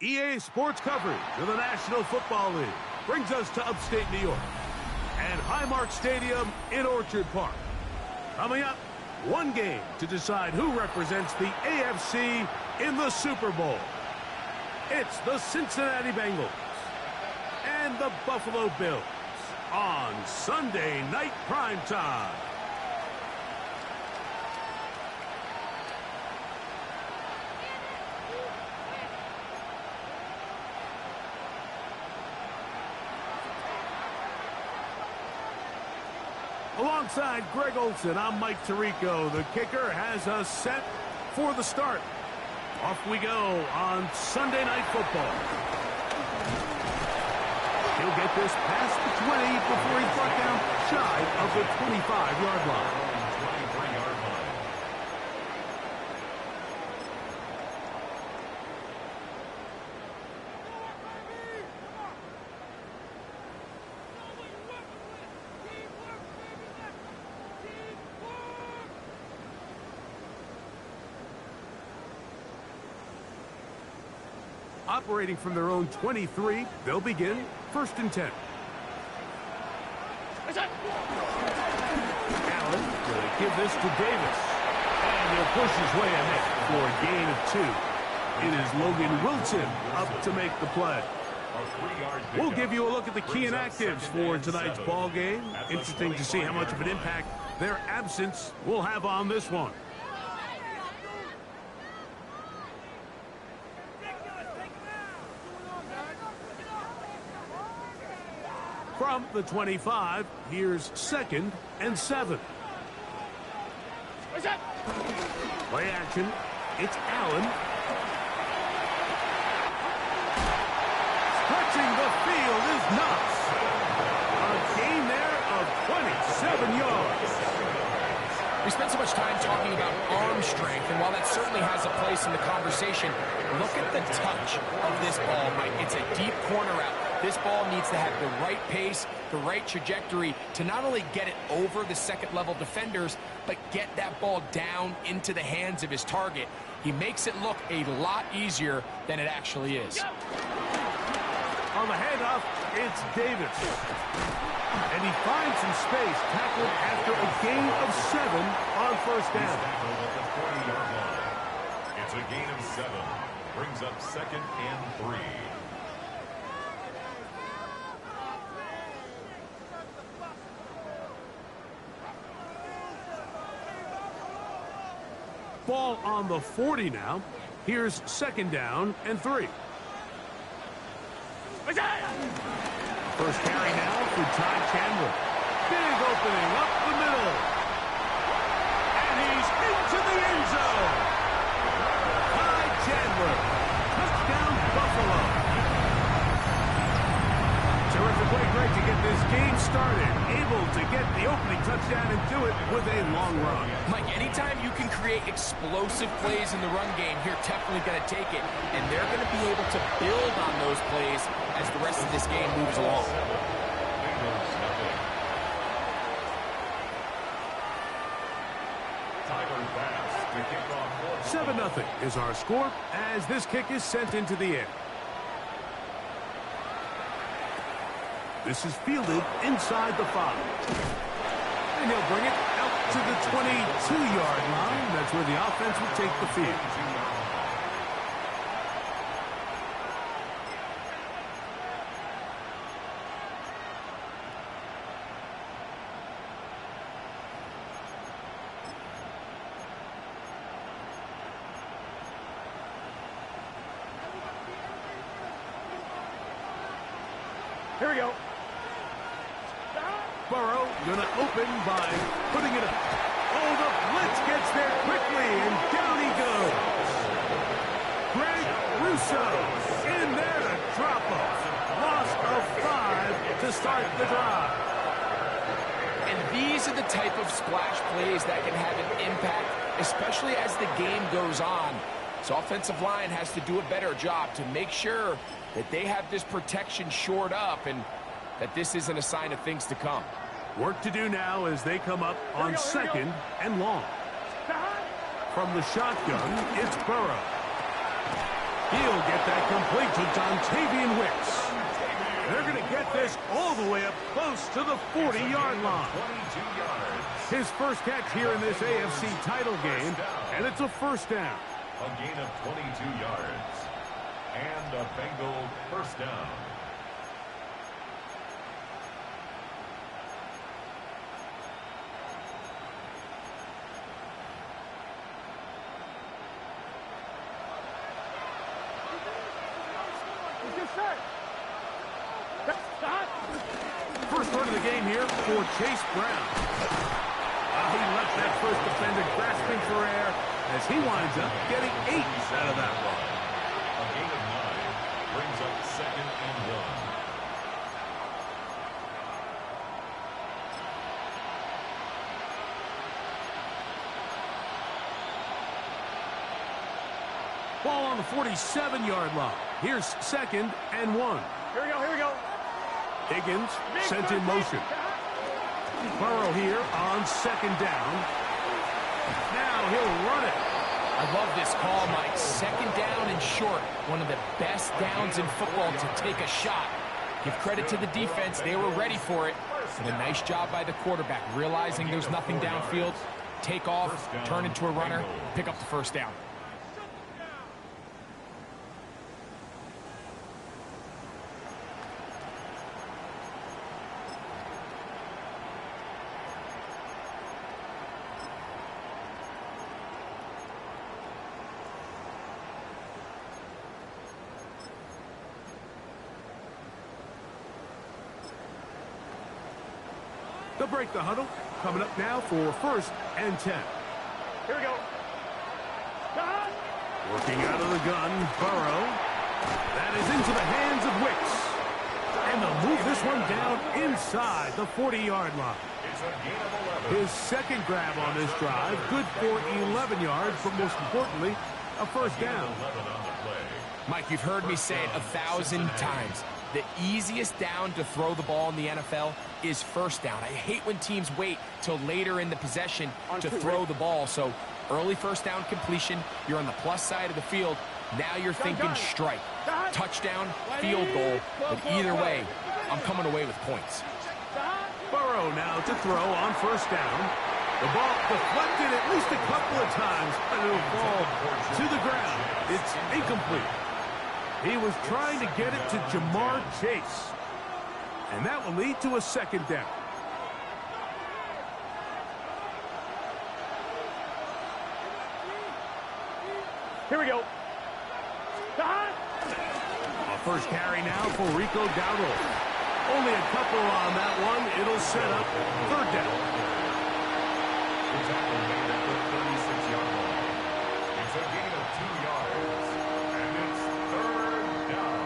EA Sports coverage of the National Football League brings us to upstate New York and Highmark Stadium in Orchard Park. Coming up, one game to decide who represents the AFC in the Super Bowl. It's the Cincinnati Bengals and the Buffalo Bills on Sunday Night Primetime. Alongside Greg Olson, I'm Mike Tirico. The kicker has us set for the start. Off we go on Sunday Night Football. He'll get this past the 20 before he's brought down shy of the 25-yard line. Operating from their own 23, they'll begin 1st and 10. Allen will give this to Davis. And he'll push his way ahead for a gain of 2. It is Logan Wilson up to make the play. We'll give you a look at the key inactives for tonight's ball game. Interesting to see how much of an impact their absence will have on this one. From the 25, here's 2nd and 7. Play action. It's Allen. Stretching the field is Knox. A gain there of 27 yards. We spent so much time talking about arm strength, and while that certainly has a place in the conversation, look at the touch of this ball, Mike. It's a deep corner route. This ball needs to have the right pace, the right trajectory to not only get it over the second-level defenders, but get that ball down into the hands of his target. He makes it look a lot easier than it actually is. On the handoff, it's Davis. And he finds some space, tackled after a gain of 7 on 1st down. It's a gain of 7. Brings up 2nd and 3. Ball on the 40 now. Here's 2nd down and 3. First carry now for Ty Chandler. Big opening up the middle. And he's into the end zone. Ty Chandler. Touchdown Buffalo. Terrific way, Greg, to get this game started. Able to get the opening touchdown and do it with a long run. Mike, anytime you can create explosive plays in the run game, you're definitely going to take it. And they're going to be able to build on those plays as the rest of this game moves along. 7-0 is our score as this kick is sent into the air. This is fielded inside the 5. And he'll bring it out to the 22-yard line. That's where the offense will take the field. Here we go. Burrow gonna open by putting it up. Oh, the blitz gets there quickly, and down he goes. Greg Russo in there to drop off. Loss of 5 to start the drive. And these are the type of splash plays that can have an impact, especially as the game goes on. So offensive line has to do a better job to make sure that they have this protection shored up and that this isn't a sign of things to come. Work to do now as they come up on 2nd and long. From the shotgun, it's Burrow. He'll get that complete to Dontavian Wicks. They're going to get this all the way up close to the 40-yard line. His first catch here in this AFC title game, and it's a first down. A gain of 22 yards. And a Bengal first down. First run of the game here for Chase Brown. He left that first defender grasping for air as he winds up getting 8 out of that one. A gain of 9 brings up second and 1. Ball on the 47-yard line. Here's second and 1. Here we go. Higgins sent in motion. Burrow here on second down. Now he'll run it. I love this call, Mike. Second down and short. One of the best downs in football to take a shot. Give credit to the defense. They were ready for it. And a nice job by the quarterback, realizing there's nothing downfield. Take off, turn into a runner, pick up the first down. They'll break the huddle. Coming up now for first and 10. Here we go. Working out of the gun, Burrow. That is into the hands of Wicks. And they'll move this one down inside the 40-yard line. It's a gain of 11. His second grab on this drive, good for 11 yards, but most importantly, a first down. 11 on the play. Mike, you've heard me say it 1,000 times. The easiest down to throw the ball in the NFL is first down. I hate when teams wait till later in the possession to throw the ball. So early first down completion, you're on the plus side of the field. Now you're thinking strike, touchdown, field goal. But either way, I'm coming away with points. Burrow now to throw on first down. The ball deflected at least a couple of times, and it'll fall to the ground. It's incomplete. He was trying to get it to Jamar Chase. And that will lead to a second down. Here we go. A first carry now for Rico Dowdle. Only a couple on that one. It'll set up third down. The tackle made at the 36-yard line. It's a gain of 2 yards. And it's third down.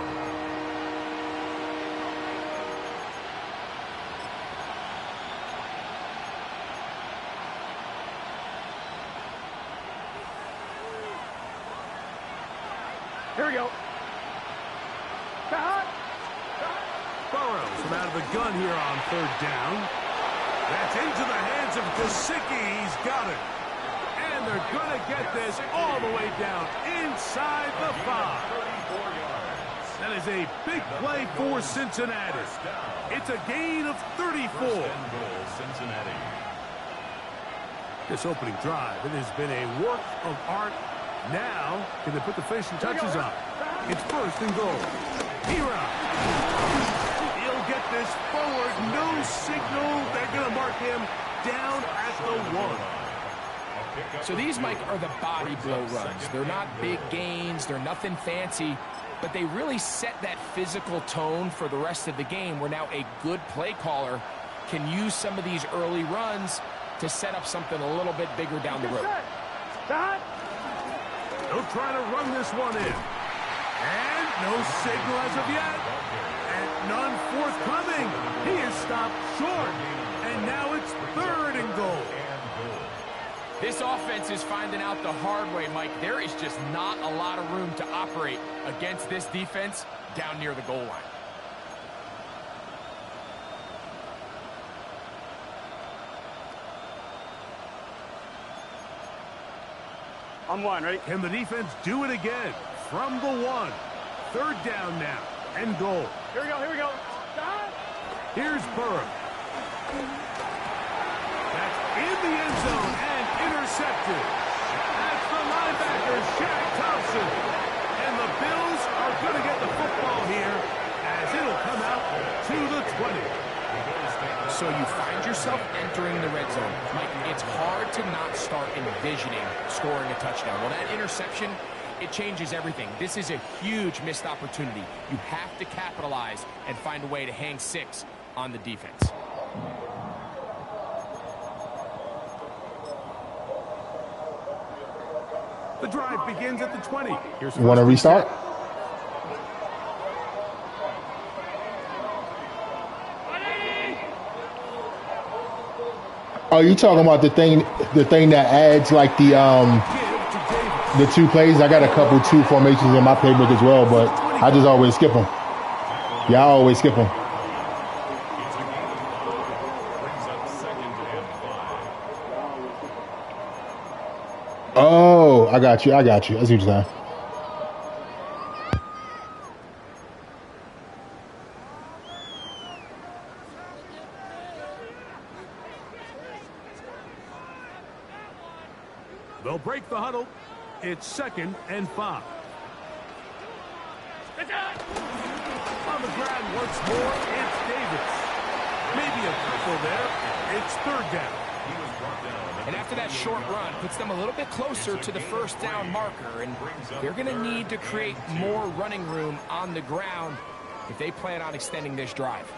Here we go. Burrows from out of the gun here on third down. That's into the hands of Gesicki. He's got it. And they're going to get this all the way down inside the 5. 34 yards. That is a big play for Cincinnati. It's a gain of 34. First and goal, Cincinnati. This opening drive, it has been a work of art. Now, can they put the finishing touches on? It's first and goal. He'll get this forward. No signal. They're going to mark him down at the 1. So these, Mike, are the body blow runs. They're not big gains. They're nothing fancy. But they really set that physical tone for the rest of the game where now a good play caller can use some of these early runs to set up something a little bit bigger down the road. They'll try to run this one in. And no signal as of yet. And none forthcoming. He is stopped short. And now it's third and goal. This offense is finding out the hard way, Mike. There is just not a lot of room to operate against this defense down near the goal line. On one, ready? Can the defense do it again? from the 1. Third down now, and goal. Here we go, here we go. Stop. Here's Burrow. That's in the end zone and intercepted. That's the linebacker, Shaq Thompson. And the Bills are going to get the football here as it'll come out to the 20. So you find yourself entering the red zone. Mike, it's hard to not start envisioning scoring a touchdown. Well, that interception, it changes everything. This is a huge missed opportunity. You have to capitalize and find a way to hang 6 on the defense. The drive begins at the 20. Here's You want to restart? Oh, you talking about the thing that adds like the 2 plays? I got a couple 2 formations in my playbook as well, but I just always skip them. Yeah, I always skip them. Oh, I got you. I see what you're saying. They'll break the huddle. It's 2nd and 5. On the ground once more, it's Davis. Maybe a couple there. It's 3rd down. And after that short run, puts them a little bit closer to the 1st down marker. And they're going to need to create more running room on the ground if they plan on extending this drive.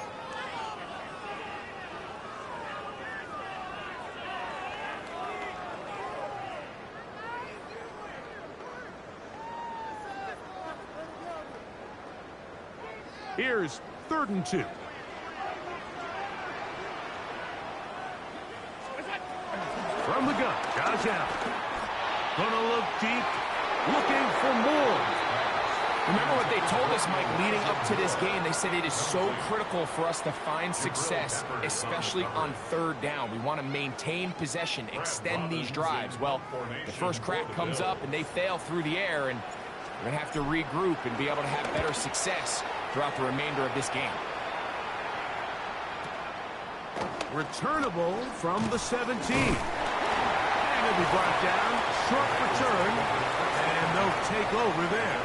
Here's 3rd and 2. From the gun, Josh Allen. Gonna look deep, looking for more. Remember what they told us, Mike, leading up to this game. They said it is so critical for us to find success, especially on 3rd down. We want to maintain possession, extend these drives. Well, the first crack comes up and they fail through the air, and we're going to have to regroup and be able to have better success throughout the remainder of this game. Returnable from the 17. And it'll be brought down. Short return. And they'll take over there.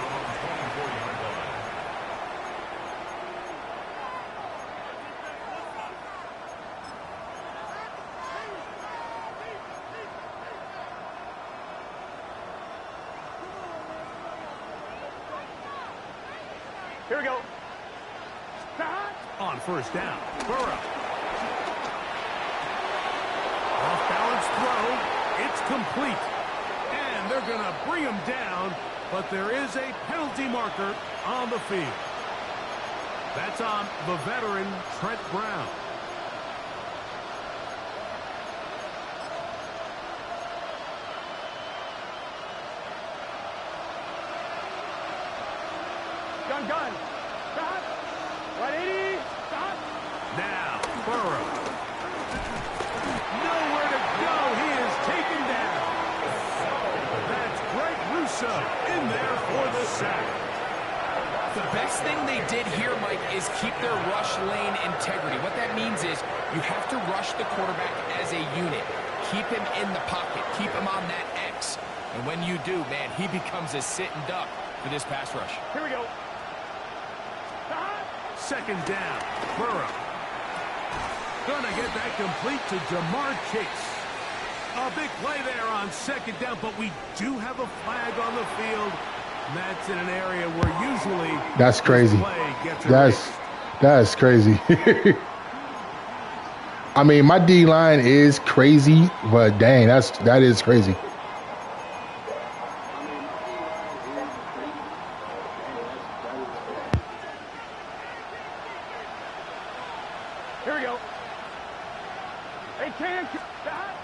Here we go. On 1st down, Burrow. Off-balance throw. It's complete. And they're going to bring him down, but there is a penalty marker on the field. That's on the veteran, Trent Brown. Gun. Stop. 180. Stop. Now, Burrow. Nowhere to go. He is taken down. That's Greg Russo in there for the sack. The best thing they did here, Mike, is keep their rush lane integrity. What that means is you have to rush the quarterback as a unit. Keep him in the pocket. Keep him on that X. And when you do, man, he becomes a sitting duck for this pass rush. Here we go. 2nd down, Burrow. Gonna get that complete to Jamar Chase. A big play there on 2nd down, but we do have a flag on the field. And that's in an area where usually that's crazy. That's crazy. I mean, my D line is crazy, but dang, that is crazy. Here we go. They can't stop.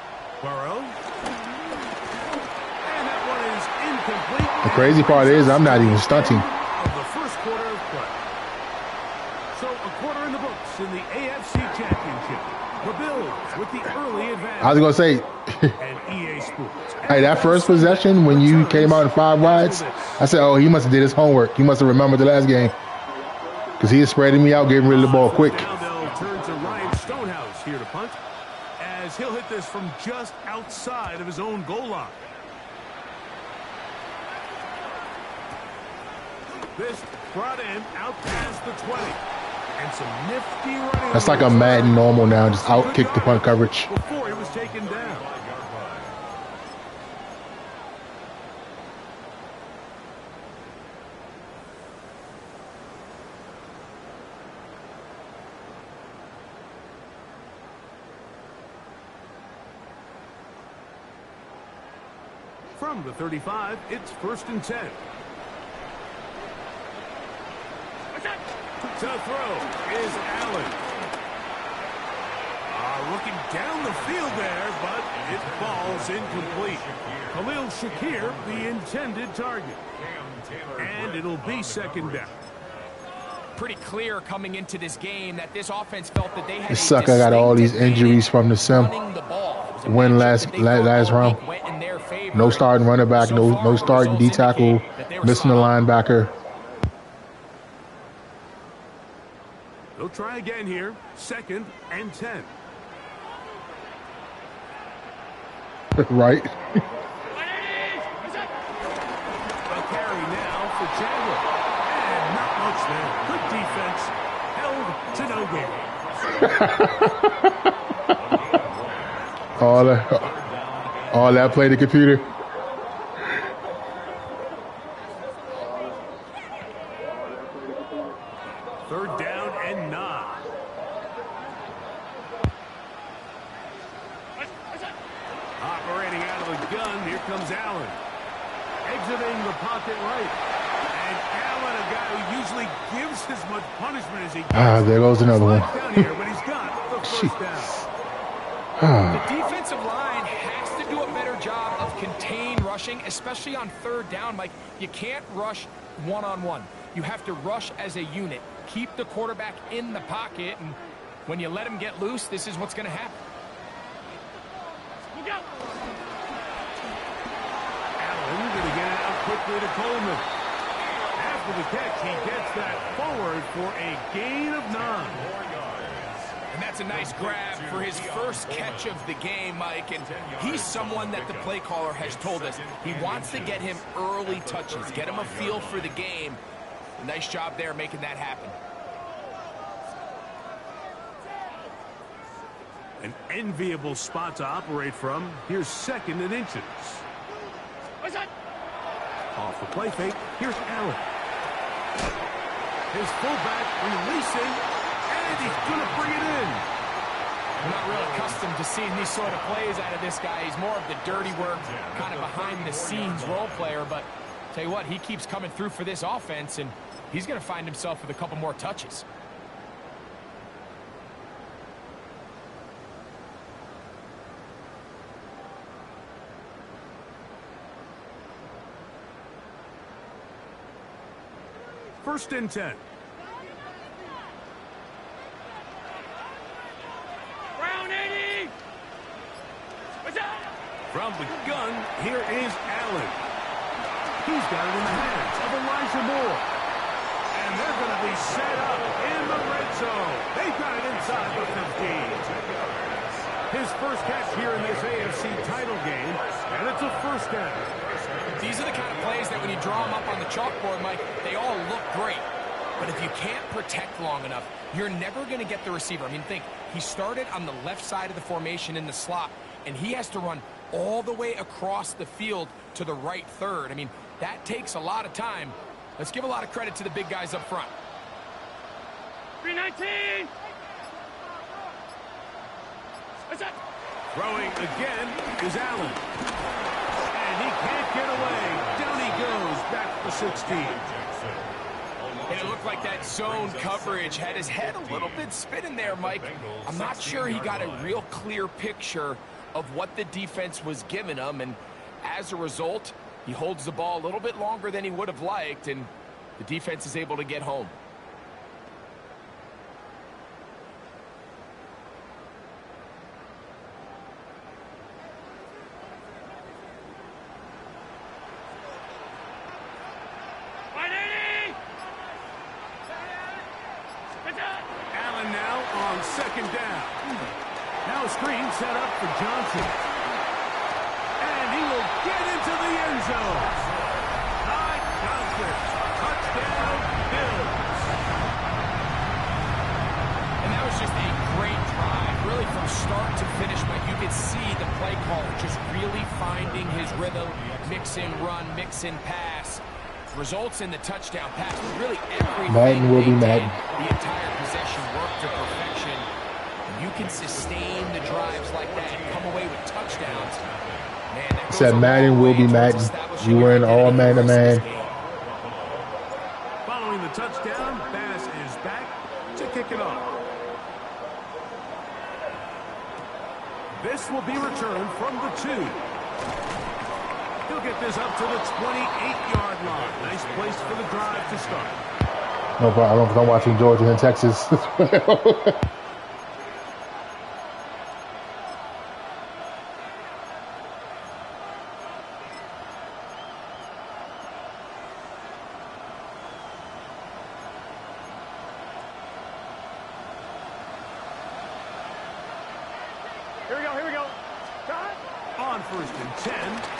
Burrow. And that one is incomplete. The crazy part is I'm not even stunting. Of the 1st quarter of play. So a quarter in the books in the AFC Championship. A The Bills with the early advantage. I was going to say, And EA Sports. hey, that first possession when you came out in 5 wides, I said, oh, he must have did his homework. He must have remembered the last game. Because he is spreading me out, getting rid of the ball quick. Now they'll turn to Ryan Stonehouse here to punt, as he'll hit this from just outside of his own goal line. This brought in out past the 20. And some nifty running. That's like a Madden normal now, just out kick the punt coverage. Before he was taken down. From the 35, it's 1st and 10. To throw is Allen. Looking down the field there, but it falls incomplete. Khalil Shakir, the intended target. And it'll be 2nd down. Pretty clear coming into this game that this offense felt that they had This sucker got all these injuries from the sim. Win last round. No starting running back, no starting D tackle, missing the linebacker. They'll try again here. 2nd and 10. Right. A carry now for Chandler. And not much there. all Good defense. Held to no gain. that play the computer. Third down and 9. Operating out of the gun, here comes Allen. Exiting the pocket right. And Allen, a guy who usually gives as much punishment as he gets. There goes another one. Down here, but he's got the first down. The defensive line has to do a better job of contain rushing, especially on 3rd down. Like, you can't rush one-on-one. You have to rush as a unit. Keep the quarterback in the pocket, and when you let him get loose, this is what's going to happen. Allen going to get it out quickly to Coleman. After the catch, he gets that forward for a gain of 9. And that's a nice grab for his first catch of the game, Mike. And he's someone that the play caller has told us he wants to get him early touches, get him a feel for the game. Nice job there making that happen. An enviable spot to operate from. Here's 2nd and inches. Off the play fake. Here's Allen. His fullback releasing, and he's going to bring it in. We're not real accustomed to seeing these sort of plays out of this guy. He's more of the dirty work, kind of behind-the-scenes role player. But tell you what, he keeps coming through for this offense, and he's going to find himself with a couple more touches. First and 10. From the gun, here is Allen. He's got it in the hands of Elijah Moore. And they're going to be set up in the red zone. They've got it inside the 15. His first catch here in this AFC title game, and it's a first down. These are the kind of plays that when you draw them up on the chalkboard, Mike, they all look great. But if you can't protect long enough, you're never going to get the receiver. I mean, think, he started on the left side of the formation in the slot, and he has to run all the way across the field to the right third. I mean, that takes a lot of time. Let's give a lot of credit to the big guys up front. 319! Throwing again is Allen. And he can't get away. Down he goes, back to 16. And it looked like that zone coverage had his head a little bit spinning there, Mike. I'm not sure he got a real clear picture of what the defense was giving him, and as a result, he holds the ball a little bit longer than he would have liked, and the defense is able to get home. A screen set up for Johnson. And he will get into the end zone. Ty Johnson. Touchdown, Bills. And that was just a great drive, really from start to finish, but you could see the play caller just really finding his rhythm, mix and run, mix and pass. Results in the touchdown pass. Really everything Madden will be Madden. The entire possession worked to perfection. You can sustain the drives like that and come away with touchdowns. Man, that Said Madden will be Madden. You were in all man-to-man. Following the touchdown, Bass is back to kick it off. This will be returned from the 2. He'll get this up to the 28-yard line. Nice place for the drive to start. No problem, because I'm watching Georgia and Texas. Here we go. Cut. On 1st and 10,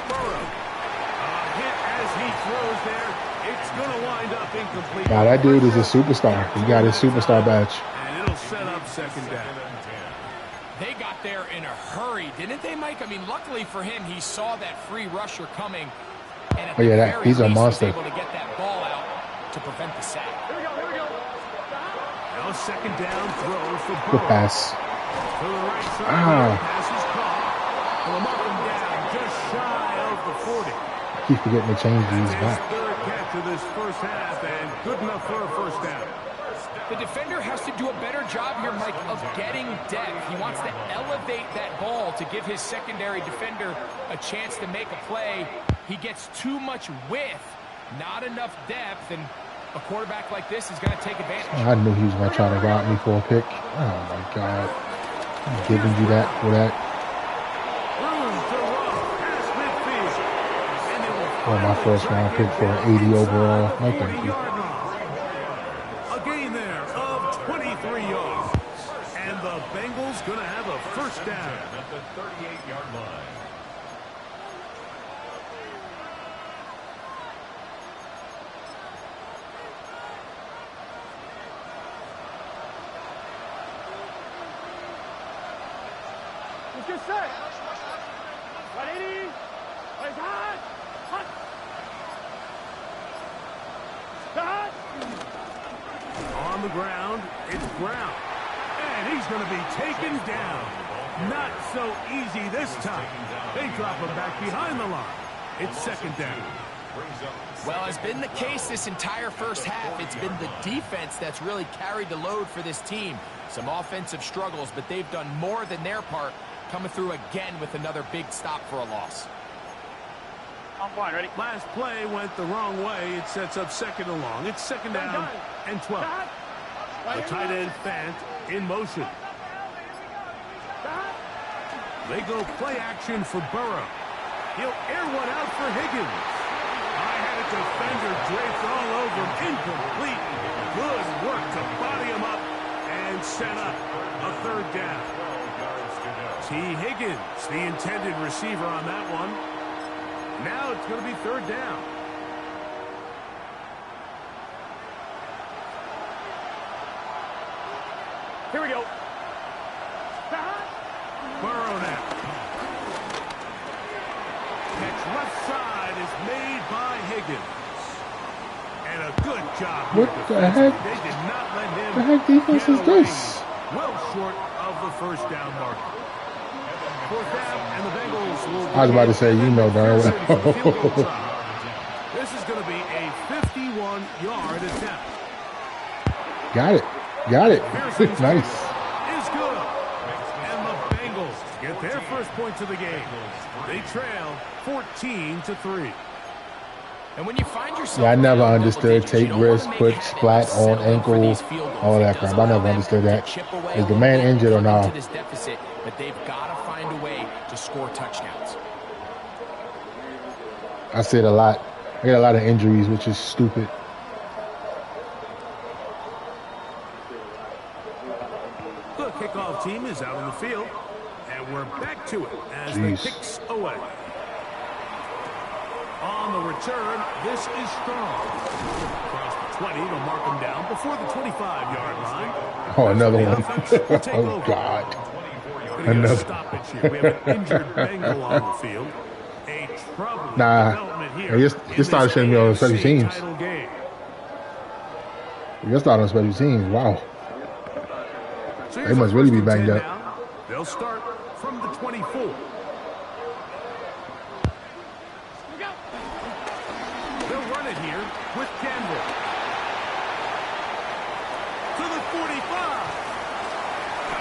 Burrow. A hit as he throws there. It's going to wind up incomplete. Now that dude is a superstar. He got his superstar badge. And it'll set up 2nd down. They got there in a hurry, didn't they, Mike? I mean, luckily for him, he saw that free rusher coming. And at Oh, yeah, the very he's a least monster. was able to get that ball out to prevent the sack. Here we go. Now 2nd down throw for Good Burrow. pass. To the right side, pass is caught. Will mark him down just shy of the 40. Keep forgetting to change these His back. 3rd catch of this first half, and good enough for a 1st down. The defender has to do a better job here, Mike, of getting depth. He wants to elevate that ball to give his secondary defender a chance to make a play. He gets too much width, not enough depth, and a quarterback like this is going to take advantage. I knew he was going to try to rob me for a pick. Oh, my God. I'm giving you that for that. Room to run past midfield. And it will Oh, my first round pick for an 80 overall. No, thank you. 40-yard line. A gain there of 23 yards. And the Bengals going to have a 1st down. At the 38-yard line. Let's get set. 180. It's hot. Hot. Hot. On the ground, it's Brown. And he's going to be taken down. Not so easy this time. They drop him back behind the line. It's 2nd down. Well, has been the case this entire first half. It's been the defense that's really carried the load for this team. Some offensive struggles, but they've done more than their part, coming through again with another big stop for a loss. I'm fine. Ready? Last play went the wrong way. It sets up 2nd and long. It's 2nd down and 12. The tight end Fant in motion. They go play action for Burrow. He'll air one out for Higgins. I had a defender draped all over him. Incomplete. Good work to body him up and set up a 3rd down. T. Higgins, the intended receiver on that one. Now it's going to be 3rd down. Here we go. Burrow now. Catch left side is made by Higgins. And a good job. What the heck? They did not let him The heck defense get is away. this? Well short of the 1st down mark. 4th down, and the Bengals will. I was about to say, you know darn well. This is going to be a 51-yard attempt. Got it. Got it. Nice. Is good. And the Bengals get their first points of the game. They trail 14-3. And when you find yourself, Yeah, I never understood take wrist, put flat on ankle, all that crap. I never understood that. Is the man injured or not? But they've got to find a way to score touchdowns. I said a lot. I got a lot of injuries, which is stupid. The kickoff team is out on the field. And we're back to it as Jeez. the kicks away. On the return, this is strong. Across the 20, they'll mark him down before the 25-yard line. Oh, another one. Oh, God. Another stoppage here. We have an injured Bengal on the field. A troubling development here. You started showing me on special teams. You started on special teams. Wow. So they must really be banged up. Now. They'll start from the 24. They'll run it here with Campbell. To the 45.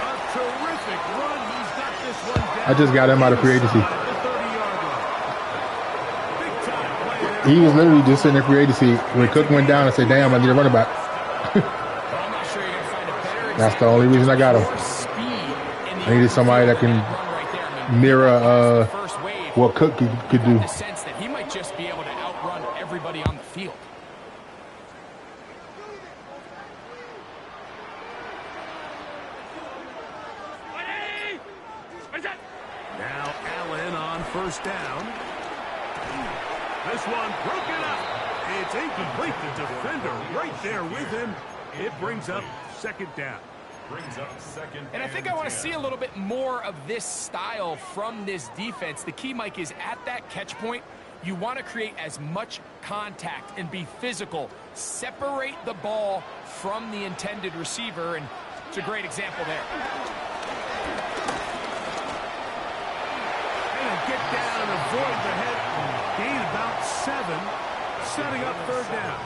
A terrific run. He's got this one down. I just got him out of free agency. He was literally just sitting in free agency. When Cook went down, I said, damn, I need a running back. That's the only reason I got him. I needed somebody that can mirror what Cook could do. The sense that he might just be able to outrun everybody on the field. Now Allen on first down. This one broken up. It's incomplete. The defender right there with him. It brings up second down. And I think I want to see a little bit more of this style from this defense. The key, Mike, is at that catch point, you want to create as much contact and be physical. Separate the ball from the intended receiver, and it's a great example there. And get down and avoid the head. Gain about 7, setting up third down.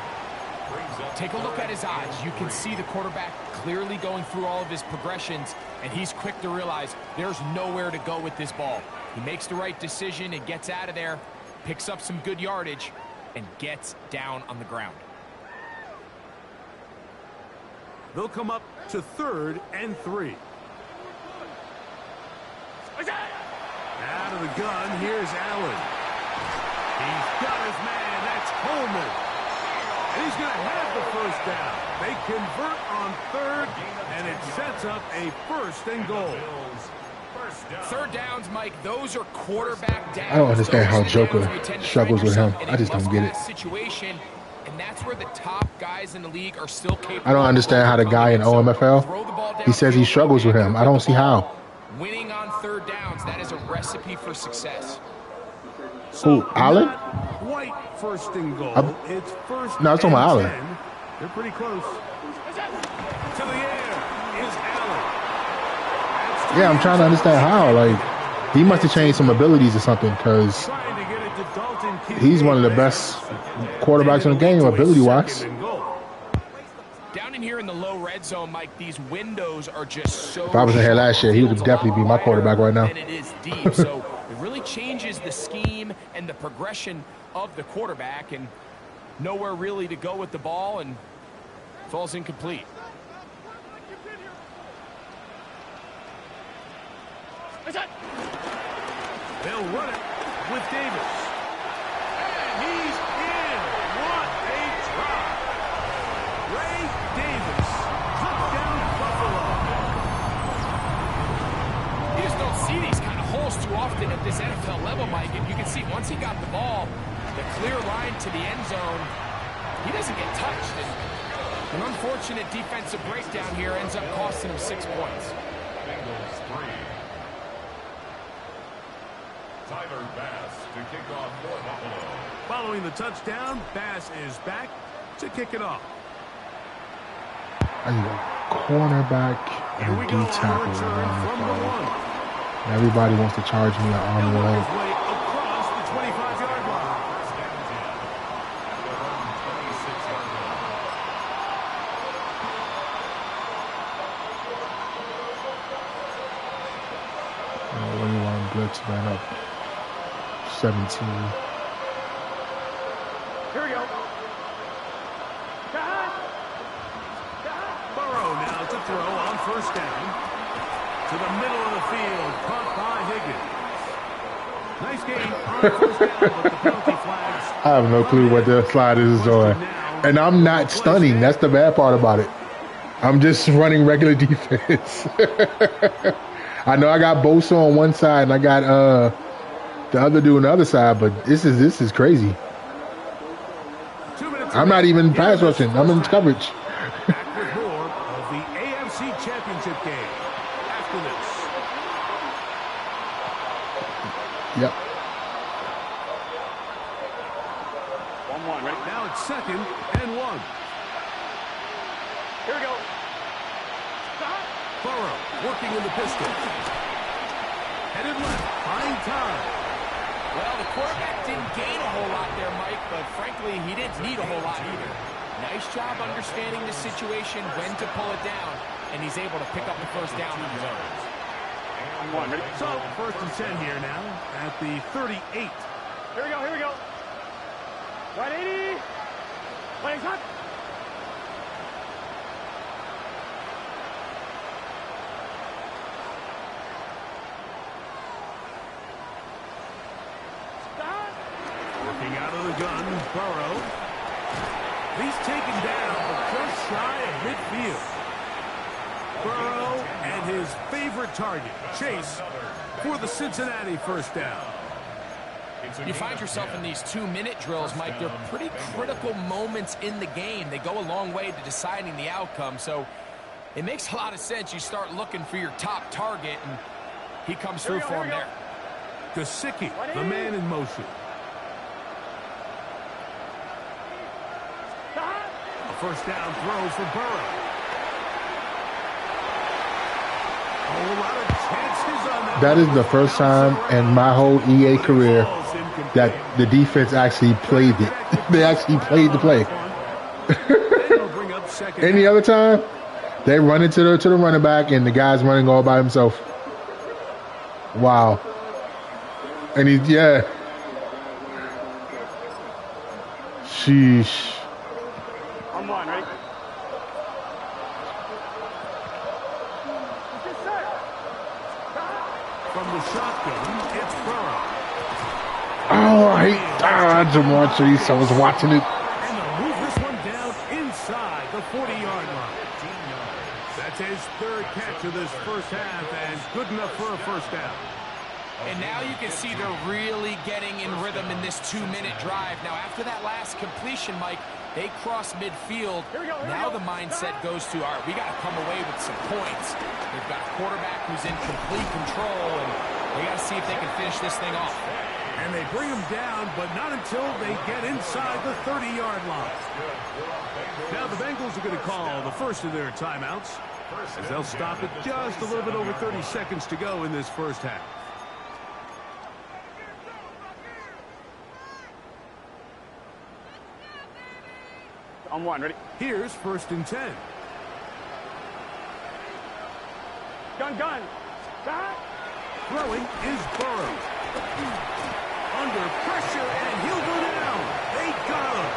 Take a look at his eyes. You can see the quarterback clearly going through all of his progressions, and he's quick to realize there's nowhere to go with this ball. He makes the right decision and gets out of there, picks up some good yardage, and gets down on the ground. They'll come up to 3rd and 3. Out of the gun, here's Allen. He's got his man. That's Coleman. And he's going to have the first down. They convert on 3rd, and it sets up a 1st and goal. Third downs, Mike, those are quarterback downs. I don't understand how Joker struggles with him. I just don't get it. Situation, and that's where the top guys in the league are still capable. I don't understand how the guy in OMFL, he says he struggles with him. I don't see how. Winning on third downs, that is a recipe for success. Who, Allen? White first and goal. It's first. No, it's on my Allen. They're pretty close. To the air is Allen. Yeah, I'm trying to understand how. Like, he must have changed some abilities or something, because he's one of the best quarterbacks in the game, ability-wise. Down in here in the low red zone, Mike, these windows are just so. If I was in here last year, he would definitely be my quarterback right now. And it is deep, so it really changes the scheme and the progression of the quarterback, and nowhere really to go with the ball, and falls incomplete. They'll run it with Davis. And he's in. What a drop. Ray Davis. Touchdown Buffalo. You just don't see these kind of holes too often at this NFL level, Mike. And you can see once he got the ball, the clear line to the end zone, he doesn't get touched. And an unfortunate defensive breakdown here ends up costing him 6 points. Bengals 3. Tyler Bass to kick off for Buffalo. Following the touchdown, Bass is back to kick it off. I need a cornerback and a D-tackle. Everybody wants to charge me an arm and leg. Across the 25-yard line. First down 10 at their own 26-yard line. When you want to blitz, man up. 17. Here we go. Burrow now to throw on first down. To the middle of the field, caught by Higgins. Nice game on first down, but the penalty flags. I have no clue what the slide is on. And I'm not stunning. That's the bad part about it. I'm just running regular defense. I know I got Bosa on one side and I got the other dude on the other side, but this is crazy. I'm not even pass rushing. I'm in coverage. Back with more of the AFC Championship game after this. Yep. 1-1, ready? Now it's 2nd and 1. Here we go. Burrow working in the pistol. Headed left, buying time. Well, the quarterback didn't gain a whole lot there, Mike, but frankly, he didn't need a whole lot either. Nice job understanding the situation, when to pull it down, and he's able to pick up the first down on his own. 1-1, ready? So, 1st and 10 here now at the 38. Here we go, here we go. 180. Legs up. Working out of the gun, Burrow. He's taken down, but just shy of midfield. Burrow and his favorite target, Chase, for the Cincinnati first down. You find yourself in these 2-minute drills, Mike. They're pretty critical moments in the game. They go a long way to deciding the outcome, so it makes a lot of sense. You start looking for your top target, and he comes through for him there. Gesicki, the man in motion. A first down throw for Burrow. A lot of chances on that. That is the first time in my whole EA career that the defense actually played it. They actually played the play. Any other time, they run into the running back and the guy's running all by himself. Wow. And he's, yeah. Sheesh. I'm on, ready? From the shotgun, it's Burrow. Oh, I hate Jamar Chase. I was watching it. And they'll move this one down inside the 40-yard line. That's his 3rd catch of this first half, and good enough for a first down. And now you can see they're really getting in rhythm in this 2-minute drive. Now, after that last completion, Mike, they cross midfield. Now the mindset goes to, all right, we got to come away with some points. They've got a quarterback who's in complete control, and they got to see if they can finish this thing off. And they bring him down, but not until they get inside the 30-yard line. Now the Bengals are going to call the first of their timeouts, as they'll stop it just a little bit over 30 seconds to go in this first half. On 1, ready? Here's 1st and 10. Gun. Stop. Throwing is Burrow. Under pressure, and he'll go down. They got him.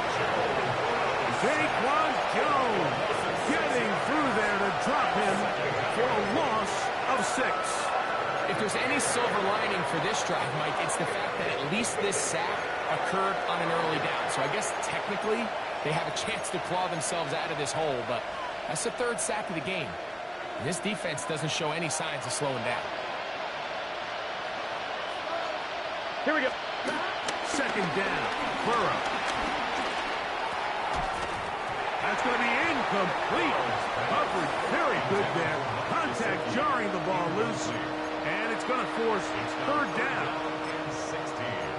Saquon Jones getting through there to drop him for a loss of 6. If there's any silver lining for this drive, Mike, it's the fact that at least this sack occurred on an early down. So I guess technically they have a chance to claw themselves out of this hole, but that's the 3rd sack of the game. And this defense doesn't show any signs of slowing down. Here we go. 2nd down, Burrow. That's going to be incomplete. Coverage very good there. Contact jarring the ball loose, and it's going to force 3rd down.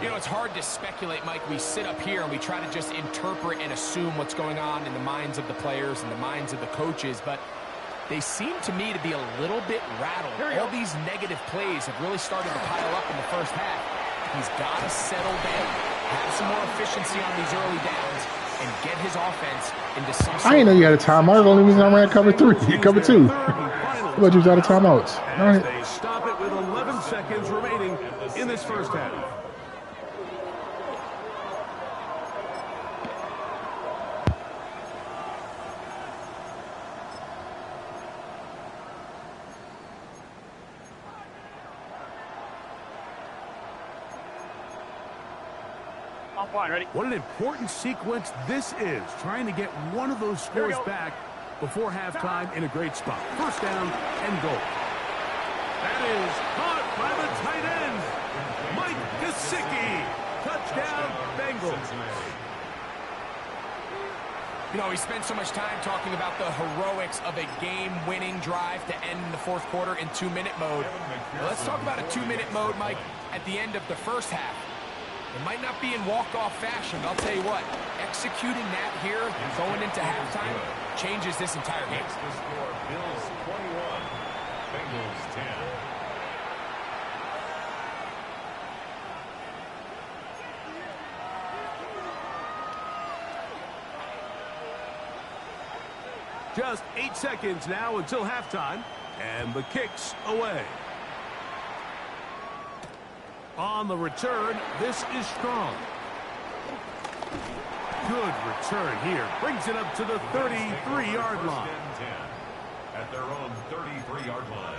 You know, it's hard to speculate, Mike. We sit up here and we try to just interpret and assume what's going on in the minds of the players and the minds of the coaches, but they seem to me to be a little bit rattled. All these negative plays have really started to pile up in the first half. He's got to settle down, have some more efficiency on these early downs, and get his offense into some. I didn't know you had a timeout. The only reason I ran cover 3, cover 2. I thought you was out of timeouts. All right. They stop it with 11 seconds remaining in this first half. Fine, ready? What an important sequence this is, trying to get one of those scores back before halftime in a great spot. First down and goal. That is caught by the tight end, Mike Gesicki. Touchdown, Bengals. You know, we spent so much time talking about the heroics of a game-winning drive to end in the fourth quarter in 2-minute mode. Well, let's talk about a 2-minute mode, Mike, at the end of the first half. It might not be in walk-off fashion, but I'll tell you what, executing that here, going into halftime, changes this entire game. The score, Bills 21, Bengals 10. Just 8 seconds now until halftime, and the kick's away. On the return, this is strong. Good return here. Brings it up to the 33-yard line. At their own 33-yard line.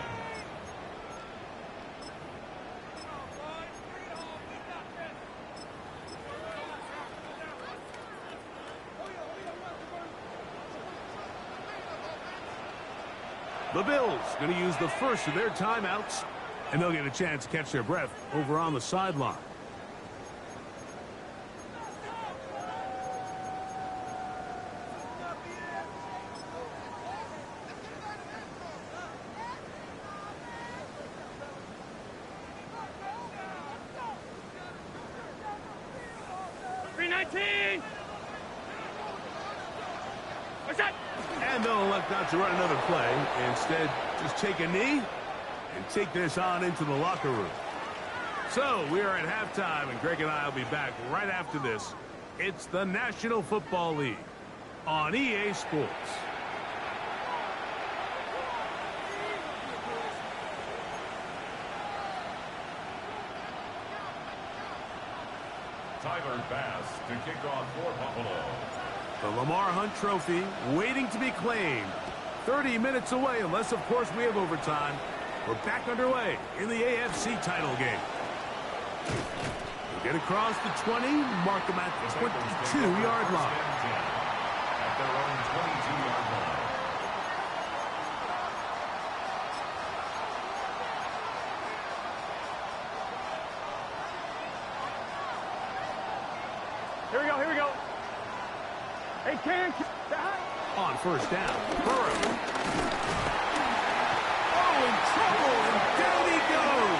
The Bills going to use the first of their timeouts, and they'll get a chance to catch their breath over on the sideline. And they'll elect not to run another play. Instead, just take a knee and take this on into the locker room. So, we are at halftime, and Greg and I will be back right after this. It's the National Football League on EA Sports. Tyler Bass to kick off for Buffalo. The Lamar Hunt Trophy waiting to be claimed. 30 minutes away, unless, of course, we have overtime. We're back underway in the AFC title game. We'll get across the 20, mark them at the 22-yard line. At their own 22-yard line. Here we go, here we go. Hey, Cam, On first down, Burrow. Oh, in trouble, and down he goes.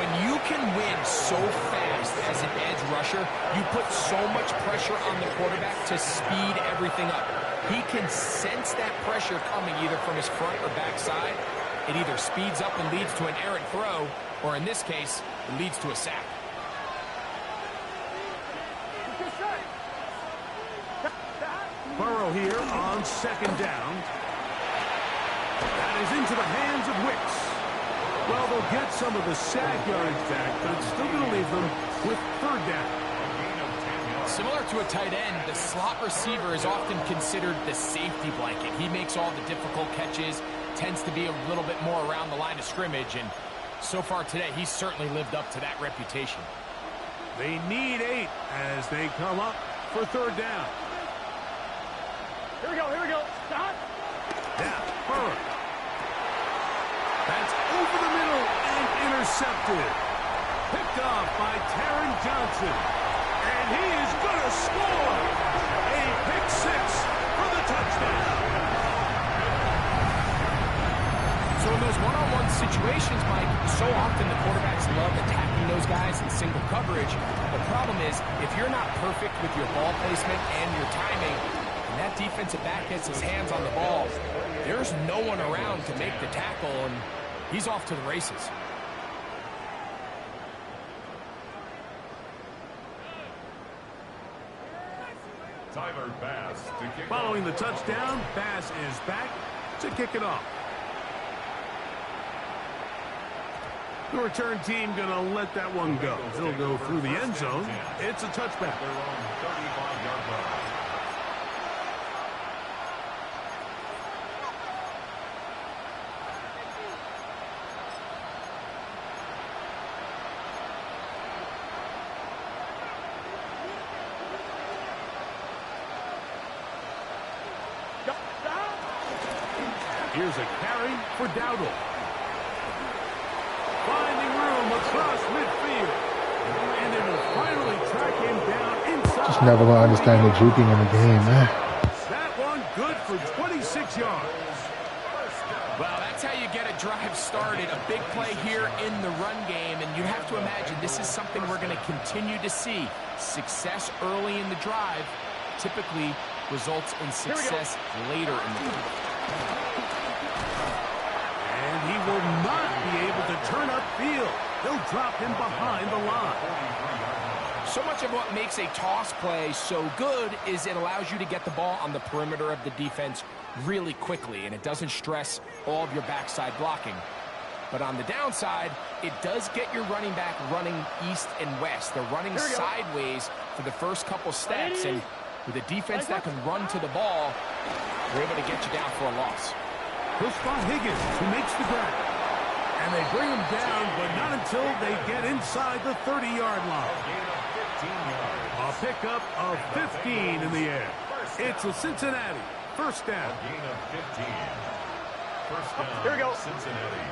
When you can win so fast as an edge rusher, you put so much pressure on the quarterback to speed everything up. He can sense that pressure coming either from his front or back side. It either speeds up and leads to an errant throw, or in this case, it leads to a sack. Burrow here on second down. That is into the hands of Wicks. Well, they'll get some of the sack yardage back, but it's still going to leave them with third down. Similar to a tight end, the slot receiver is often considered the safety blanket. He makes all the difficult catches, tends to be a little bit more around the line of scrimmage, and so far today, he's certainly lived up to that reputation. They need 8 as they come up for third down. Here we go, here we go. Stop. Now, Burrow. That's over the middle and intercepted. Picked off by Taron Johnson. And he is going to score. A pick 6 for the touchdown. So in those one-on-one situations, Mike, so often the quarterbacks love attacking those guys in single coverage. The problem is, if you're not perfect with your ball placement and your timing, and that defensive back gets his hands on the ball, there's no one around to make the tackle, and he's off to the races. Tyler Bass to kick Following off. the touchdown, Bass is back to kick it off. The return team going to let that one go. It'll go through the end zone. It's a touchback. Their own 35-yard line. Here's a carry for Dowdle. never going to understand the juking in the game, man. That one good for 26 yards. Well, that's how you get a drive started. A big play here in the run game, and you have to imagine this is something we're going to continue to see. Success early in the drive typically results in success later in the drive. And he will not be able to turn upfield. They'll drop him behind the line. So much of what makes a toss play so good is it allows you to get the ball on the perimeter of the defense really quickly, and it doesn't stress all of your backside blocking. But on the downside, it does get your running back running east and west. They're running sideways for the first couple steps, and with a defense that can run to the ball, they're able to get you down for a loss. He'll spot Higgins, who makes the grab. And they bring him down, but not until they get inside the 30-yard line. A pickup of 15 in the air. It's a Cincinnati first down. Gain of 15. First down. Here we go. Cincinnati.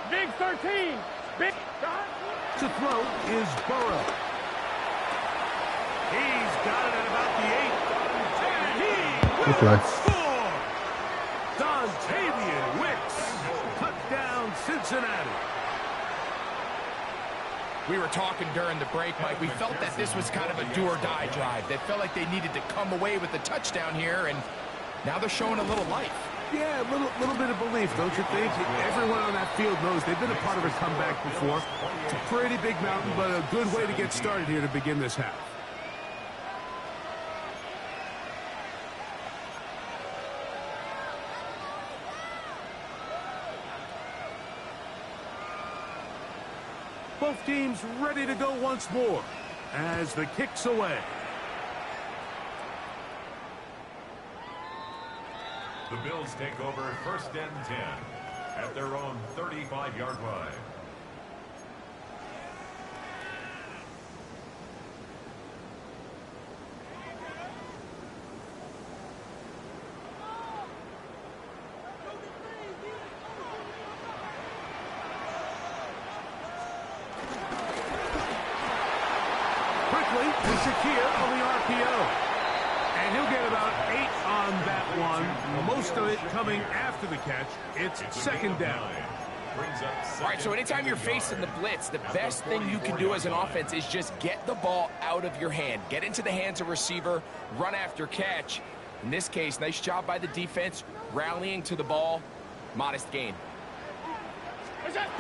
Big 13. Big. To throw is Burrow. He's got it at about the 8. And he will score. Dontavian Wicks. Touchdown, Cincinnati. We were talking during the break, Mike. We felt that this was kind of a do-or-die drive. They felt like they needed to come away with the touchdown here, and now they're showing a little life. Yeah, a little bit of belief, don't you think? Everyone on that field knows they've been a part of a comeback before. It's a pretty big mountain, but a good way to get started here to begin this half. Both teams ready to go once more as the kick's away. The Bills take over first and 10 at their own 35-yard line. On the RPO. And he'll get about 8 on that one. Most of it coming after the catch. It's second down. All right, so anytime you're facing the blitz, the best thing you can do as an offense is just get the ball out of your hand. Get into the hands of receiver, run after catch. In this case, nice job by the defense, rallying to the ball. Modest gain. Second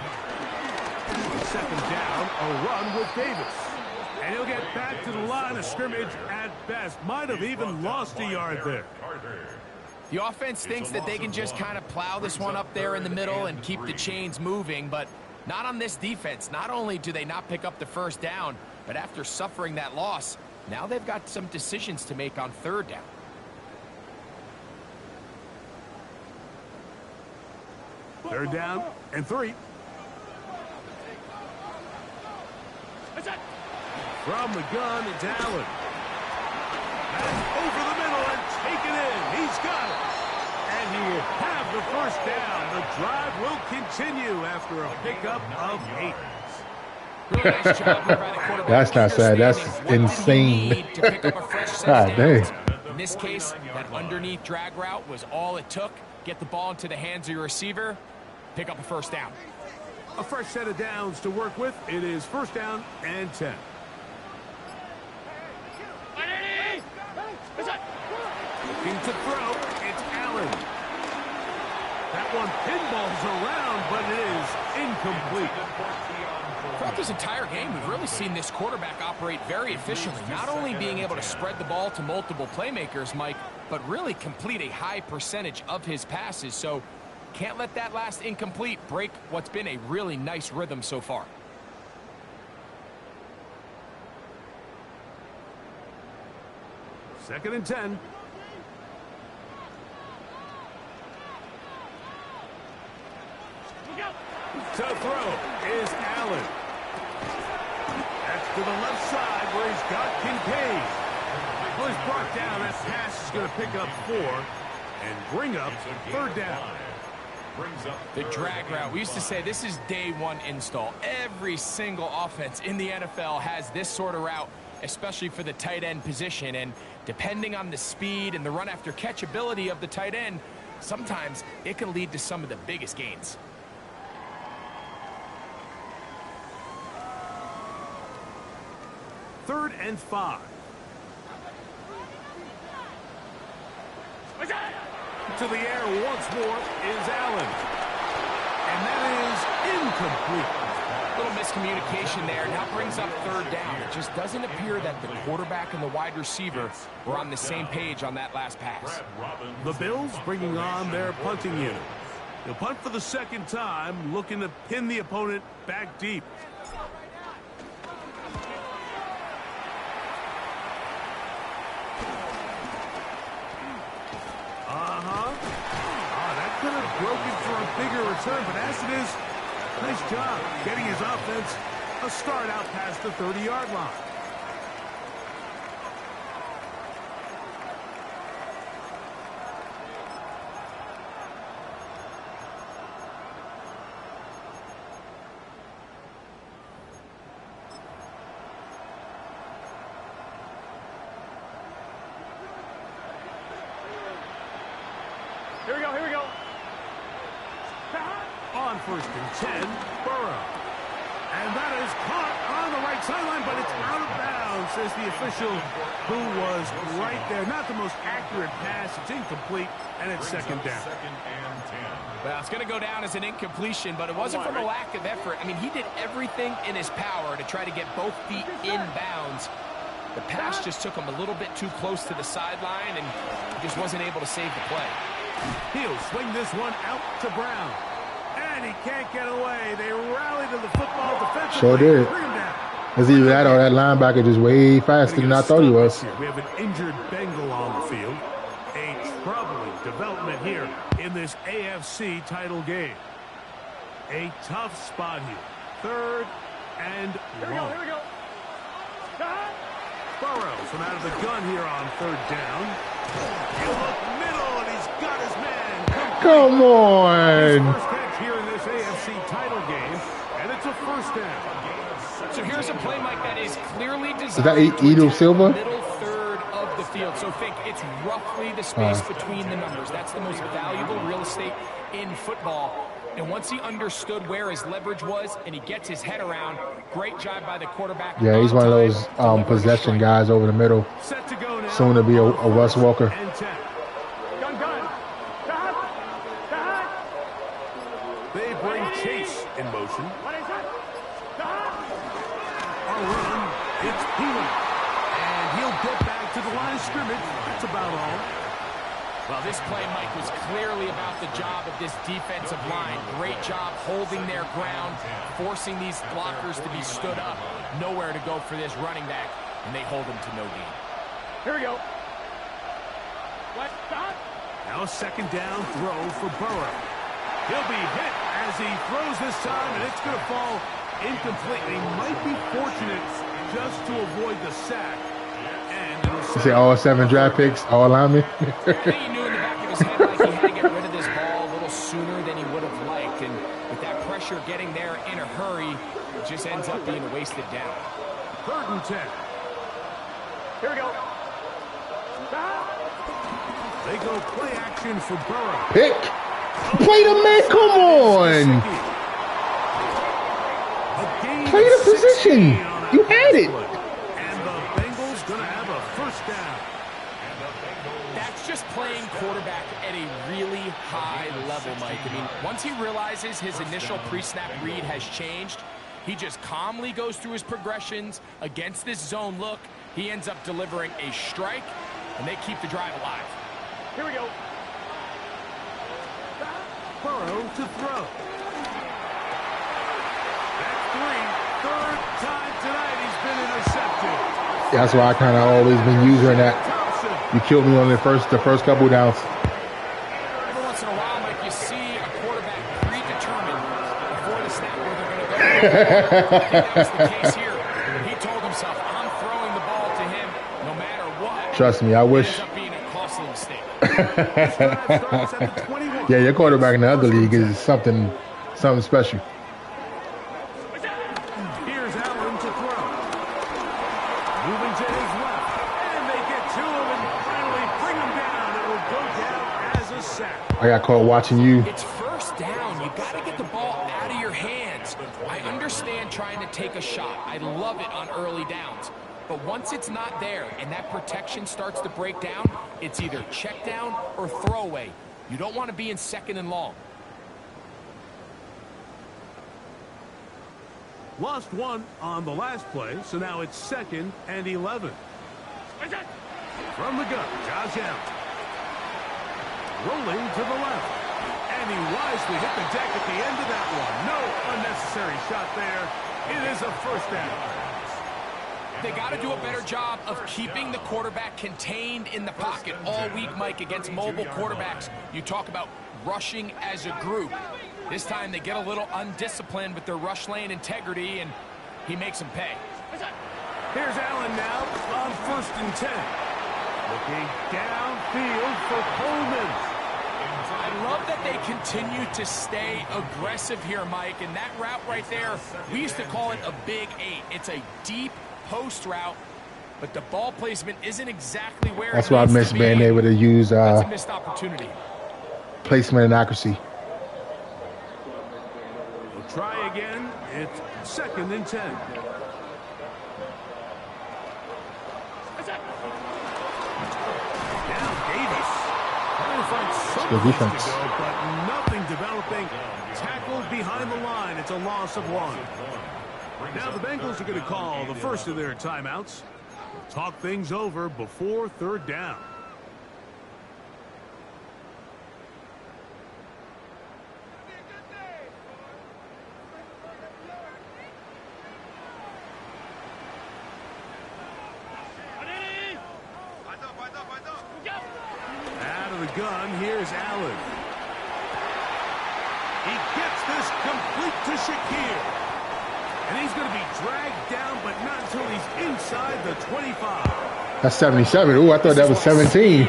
down, a run with Davis. And he'll get back to the line of scrimmage at best. Might have even lost a yard there. The offense thinks that they can just kind of plow this one up there in the middle and keep the chains moving, but not on this defense. Not only do they not pick up the first down, but after suffering that loss, now they've got some decisions to make on third down. Third down and 3. From the gun, it's Allen. And over the middle and taken in. He's got it. And he will have the first down. The drive will continue after a pickup of 8. Really nice job by the quarterback. That's not sad. That's insane. God dang. In this case, that underneath drag route was all it took. Get the ball into the hands of your receiver. Pick up a first down. A fresh set of downs to work with. It is first down and 10. Looking to throw, it's Allen. That one pinballs around, but it is incomplete. Throughout this entire game, we've really seen this quarterback operate very efficiently, not only being able to spread the ball to multiple playmakers, Mike, but really complete a high percentage of his passes. So can't let that last incomplete break what's been a really nice rhythm so far. Second and 10. To throw is Allen. That's to the left side where he's got Kincaid. Well, he's brought down. That pass is going to pick up 4 and bring up third down. The drag route. We used to say this is day one install. Every single offense in the NFL has this sort of route, especially for the tight end position. And depending on the speed and the run after catch ability of the tight end, sometimes it can lead to some of the biggest gains. Third and 5. To the air once more is Allen. And that is incomplete. A little miscommunication there. Now brings up third down. It just doesn't appear that the quarterback and the wide receiver were on the same page on that last pass. The Bills bringing on their punting unit. They'll punt for the second time, looking to pin the opponent back deep. That could have broken for a bigger return, but as it is, nice job getting his offense a start out past the 30-yard line. Here we go, here we go. On first and 10, Burrow. And that is caught on the right sideline, but it's out of bounds, says the official who was right there. Not the most accurate pass. It's incomplete, and it's second down. Well, it's going to go down as an incompletion, but it wasn't from a lack of effort. I mean, he did everything in his power to try to get both feet in bounds. The pass just took him a little bit too close to the sideline, and he just wasn't able to save the play. He'll swing this one out to Brown. And he can't get away. They rally to the football defensively. Sure did. Bring him down. It's either that or that linebacker just way faster than I thought he was. We have an injured Bengal on the field. A troubling development here in this AFC title game. A tough spot here. Third and long. Here we go. Burrows from out of the gun here on third down. He'll look middle, and he's got his man. Come on. First catch here in this AFC title game, and it's a first down. So here's a play, Mike, that is clearly designed Is that Edo Silva? middle third of the field. So think it's roughly the space between the numbers. That's the most valuable real estate in football. And once he understood where his leverage was and he gets his head around, great job by the quarterback. Yeah, he's one of those possession guys over the middle. Set to go now. Soon to be a Russ Walker. Gun. They bring Chase in motion. A run. It's Peely. And he'll get back to the line of scrimmage. That's about all. Well, this play, Mike, was clearly about the job of this defensive line. Great job holding their ground, forcing these blockers to be stood up. Nowhere to go for this running back, and they hold him to no gain. Here we go. Now a second down throw for Burrow. He'll be hit as he throws this time, and it's going to fall incomplete. He might be fortunate just to avoid the sack. You say all 7 draft picks, all linemen? I think he knew in the back of his head like he had to get rid of this ball a little sooner than he would have liked. And with that pressure getting there in a hurry, it just ends up being a wasted down. Third and 10. Here we go. They go play action for Burrow. Pick. Play the man. Come on. Play the position. You had it. And the Bengals going to have a first down. That's just playing quarterback at a really high level, Mike. I mean, once he realizes his initial pre-snap read has changed, he just calmly goes through his progressions against this zone look. He ends up delivering a strike, and they keep the drive alive. Here we go. Burrow to throw. That's 3. Third time tonight he's been intercepted. That's why I kind of always been using that. You killed me on the first couple downs. Every once in a while, Mike, you see a quarterback predetermined before the snap where they're going to go. I think that was the case here. He told himself, I'm throwing the ball to him no matter what. Trust me, I wish. It ends up being a costly mistake. Yeah, your quarterback in the other league is something special. Here's Allen to throw. Moving to I got caught watching you. It's first down. You got to get the ball out of your hands. I understand trying to take a shot. I love it on early downs. But once it's not there and that protection starts to break down, it's either check down or throwaway. You don't want to be in 2nd and long. Lost one on the last play, so now it's 2nd and 11. From the gun, Josh Allen. Rolling to the left. And he wisely hit the deck at the end of that one. No unnecessary shot there. It is a first down. They got to do a better job of keeping the quarterback contained in the pocket all week, Mike, against mobile quarterbacks. You talk about rushing as a group. This time they get a little undisciplined with their rush lane integrity, and he makes them pay. Here's Allen now on 1st and 10. Looking downfield for Coleman. I love that they continue to stay aggressive here, Mike, and that route right there, we used to call it a big 8. It's a deep post route, but the ball placement isn't exactly where that's why I miss being able to use that's a missed opportunity. Placement and accuracy. We'll try again. It's 2nd and 10. Now Davis trying to find some place to go, but nothing developing. Tackled behind the line. It's a loss of 1. Now the Bengals are going to call the first of their timeouts. Talk things over before 3rd down. Out of the gun, here's Allen. He gets this complete to Shakir. And he's going to be dragged down, but not until he's inside the 25. That's 77. Ooh, I thought that was 17. I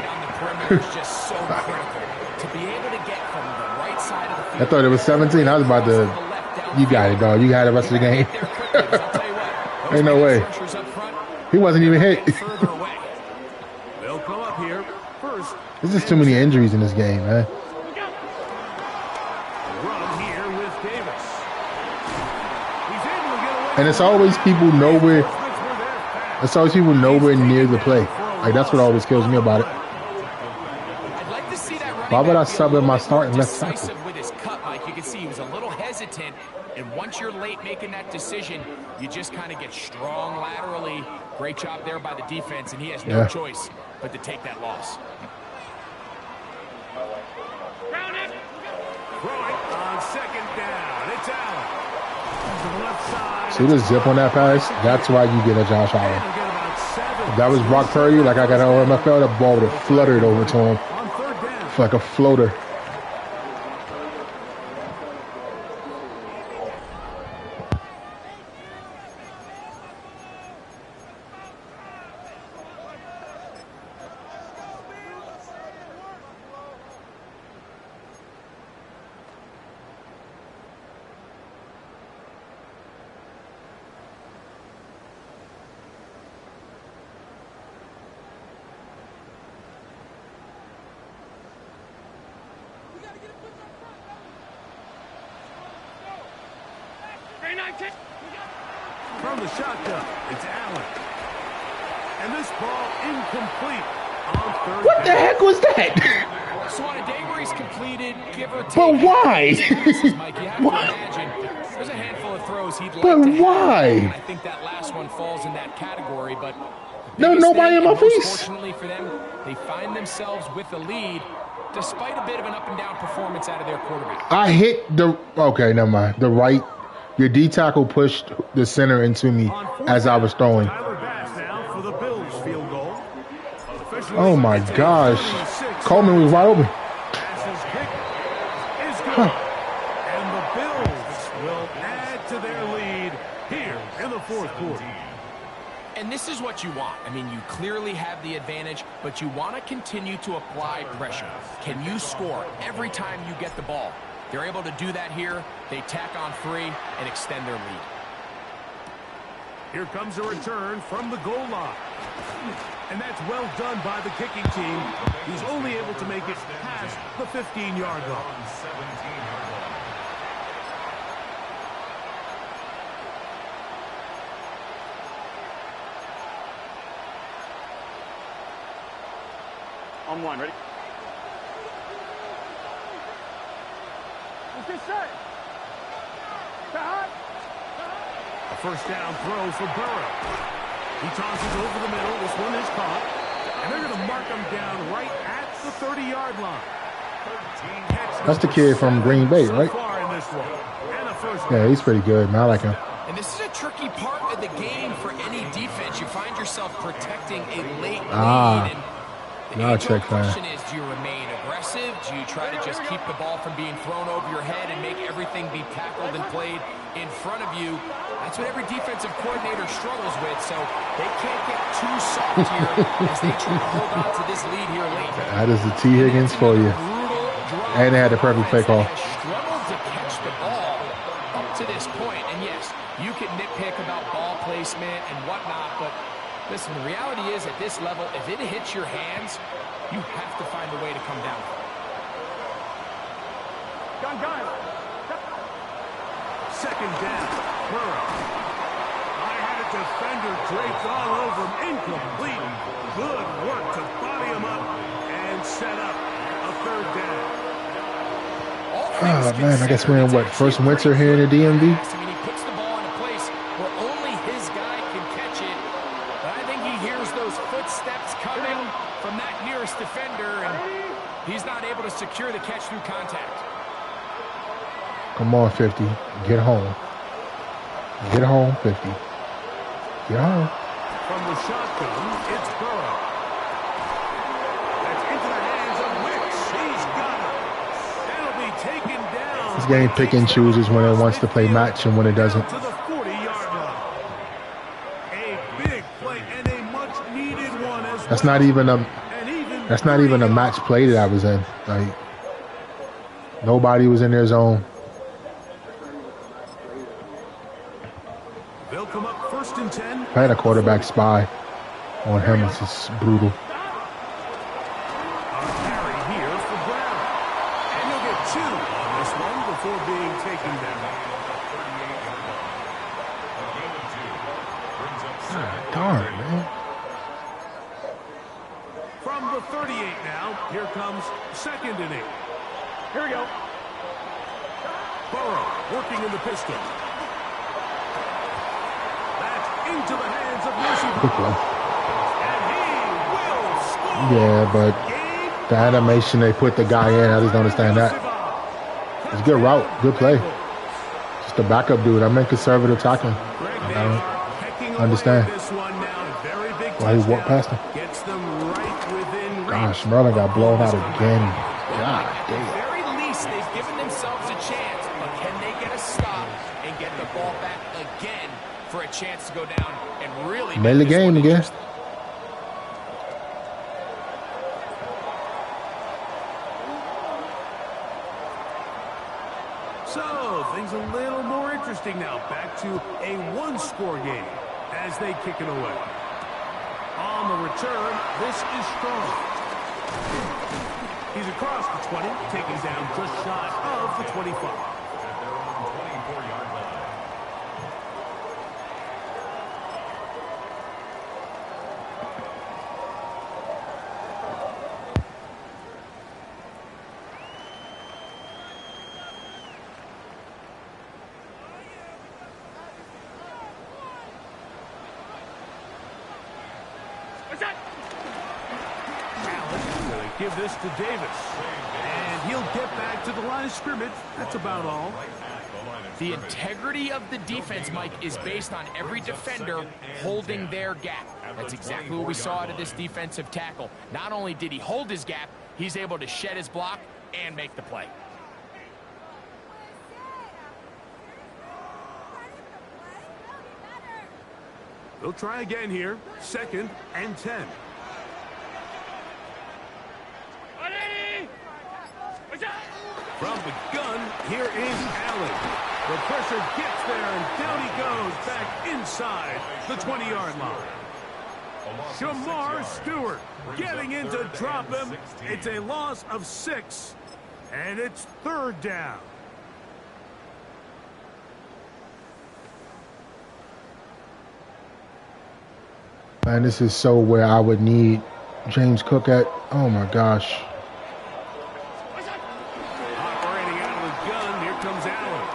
thought it was 17. I was about to... You got it, dog. You got the rest of the game. Ain't no way. He wasn't even hit. They'll come up here first. There's just too many injuries in this game, man. And it's always people nowhere. It's always people nowhere near the play. Like, that's what always kills me about it. Why would I sub in my starting left tackle? With his cut, Mike, you can see he was a little hesitant. And once you're late making that decision, you just kind of get strong laterally. Great job there by the defense, and he has no choice but to take that loss. Throwing on 2nd down. It's Allen. To the left side. See the zip on that pass? That's why you get a Josh Allen. If that was Brock Purdy, like I got an OMFL, that ball would have fluttered over to him. It's like a floater. From the shotgun, it's Allen. And this ball incomplete on 3rd What the down. heck was that? So on a day where he's completed, give or take. But why? Mike, you have to imagine there's a handful of throws he'd like But to have. why? And I think that last one falls in that category, but No, nobody in my face. Fortunately for them, they find themselves with the lead despite a bit of an up and down performance out of their quarterback. I hit the okay, never mind. The right, your D tackle pushed the center into me as I was throwing. Tyler Bass now for the Bills field goal. Oh my gosh, Coleman was wide open. Bass's kick is good. And the Bills will add to their lead here in the 4th quarter. And this is what you want. I mean, you clearly have the advantage, but you want to continue to apply pressure. Can you score every time you get the ball? They're able to do that here. They tack on 3 and extend their lead. Here comes a return from the goal line. And that's well done by the kicking team. He's only able to make it past the 15-yard line. 17-yard line. On one, ready? What's this say? A first down throw for Burrow. He tosses over the middle. This one is caught. And they're going to mark him down right at the 30-yard line. That's the kid from Green Bay, right? Yeah, he's pretty good, man. I like him. And this is a tricky part of the game for any defense. You find yourself protecting a late lead. And the question is, do you remain aggressive? Do you try to just keep the ball from being thrown over your head and make everything be tackled and played in front of you? That's what every defensive coordinator struggles with, so they can't get too soft here as they try to hold on to this lead here late. That is the T. Higgins for you. And they had the perfect play call. Struggled to catch the ball up to this point. And yes, you can nitpick about ball placement and whatnot, but listen, the reality is at this level, if it hits your hands, you have to find a way to come down. Gun. Second down, Burrow. I had a defender draped all over him, incomplete. Good work to body him up and set up a third down. Oh, man, I guess we're in, what, first winter here in the DMV? I mean, he puts the ball in a place where only his guy can catch it. But I think he hears those footsteps coming from that nearest defender, and he's not able to secure the catch through contact. Come on, 50. Get home. Get home, 50. Get home. From the shotgun, it's Burrow. That's into the hands of Wicks. He's got it. That'll be taken down. This game pick and chooses when it wants to play match and when it doesn't. To the 40-yard line. A big play and a much-needed one as That's well. not even a match play that I was in. Like, nobody was in their zone. They'll come up first and 10. I had a quarterback spy on him. It's just brutal. A carry here for Brown. And he'll get 2 on this one before being taken down. Darn, man. From the 38 now, here comes second and 8. Here we go. Burrow working in the pistol. That's into the hands of Mercy. Quick one. And he will score. Yeah, but the animation they put the guy in, I just don't understand that. It's a good route, good play. Just a backup dude. I'm in conservative tackling. I don't understand why he walked past him. Gets them right within reach. Gosh, Merlin got blown out again. God At damn. the very least, they've given themselves a chance, but can they get a stop and get the ball back again for a chance to go down and really Made the game again. So, things a little more interesting now. Back to a one-score game as they kick it away. On the return, this is strong. He's across the 20, taken down just shy of the 25. At their own 24-yard line. Allen going to give this to Davis. And he'll get back to the line of scrimmage. That's about all. The integrity of the defense, Mike, is based on every defender holding their gap. That's exactly what we saw out of this defensive tackle. Not only did he hold his gap, he's able to shed his block and make the play. They'll try again here. Second and 10. From the gun, here is Allen. The pressure gets there, and down he goes back inside the 20-yard line. Shamar Stewart getting in to drop him. It's a loss of 6, and it's 3rd down. Man, this is so where I would need James Cook at. Oh my gosh. Operating out of the gun, here comes Allen.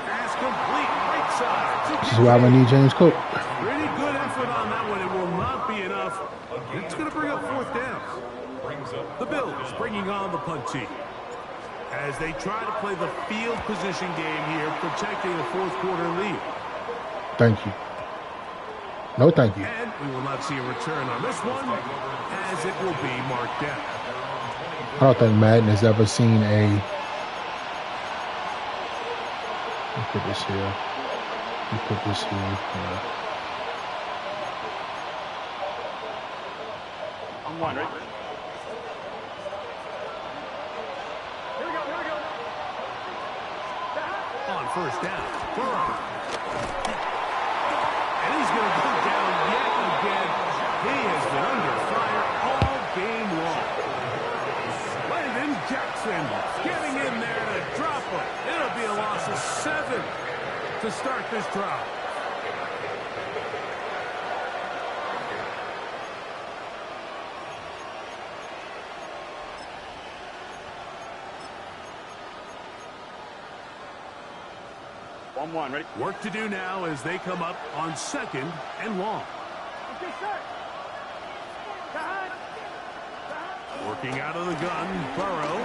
Pass complete, right side. This is where I would need James Cook. Pretty good effort on that one. It will not be enough. It's going to bring up 4th down. The Bills bringing on the punt team as they try to play the field position game here, protecting a 4th quarter lead. Thank you. No, thank you. And we will not see a return on this one, as it will be marked down. I don't think Madden has ever seen a... Let me put this here. Let me put this here. Yeah. On 1, right? Here we go, here we go. On 1st down, Burrow. And he's going to go down yet again. He has been under fire all game long. Landon Jackson getting in there to drop him. It'll be a loss of 7 to start this drive. One, ready? Work to do now as they come up on 2nd and long. Okay, sir. Working out of the gun, Burrow.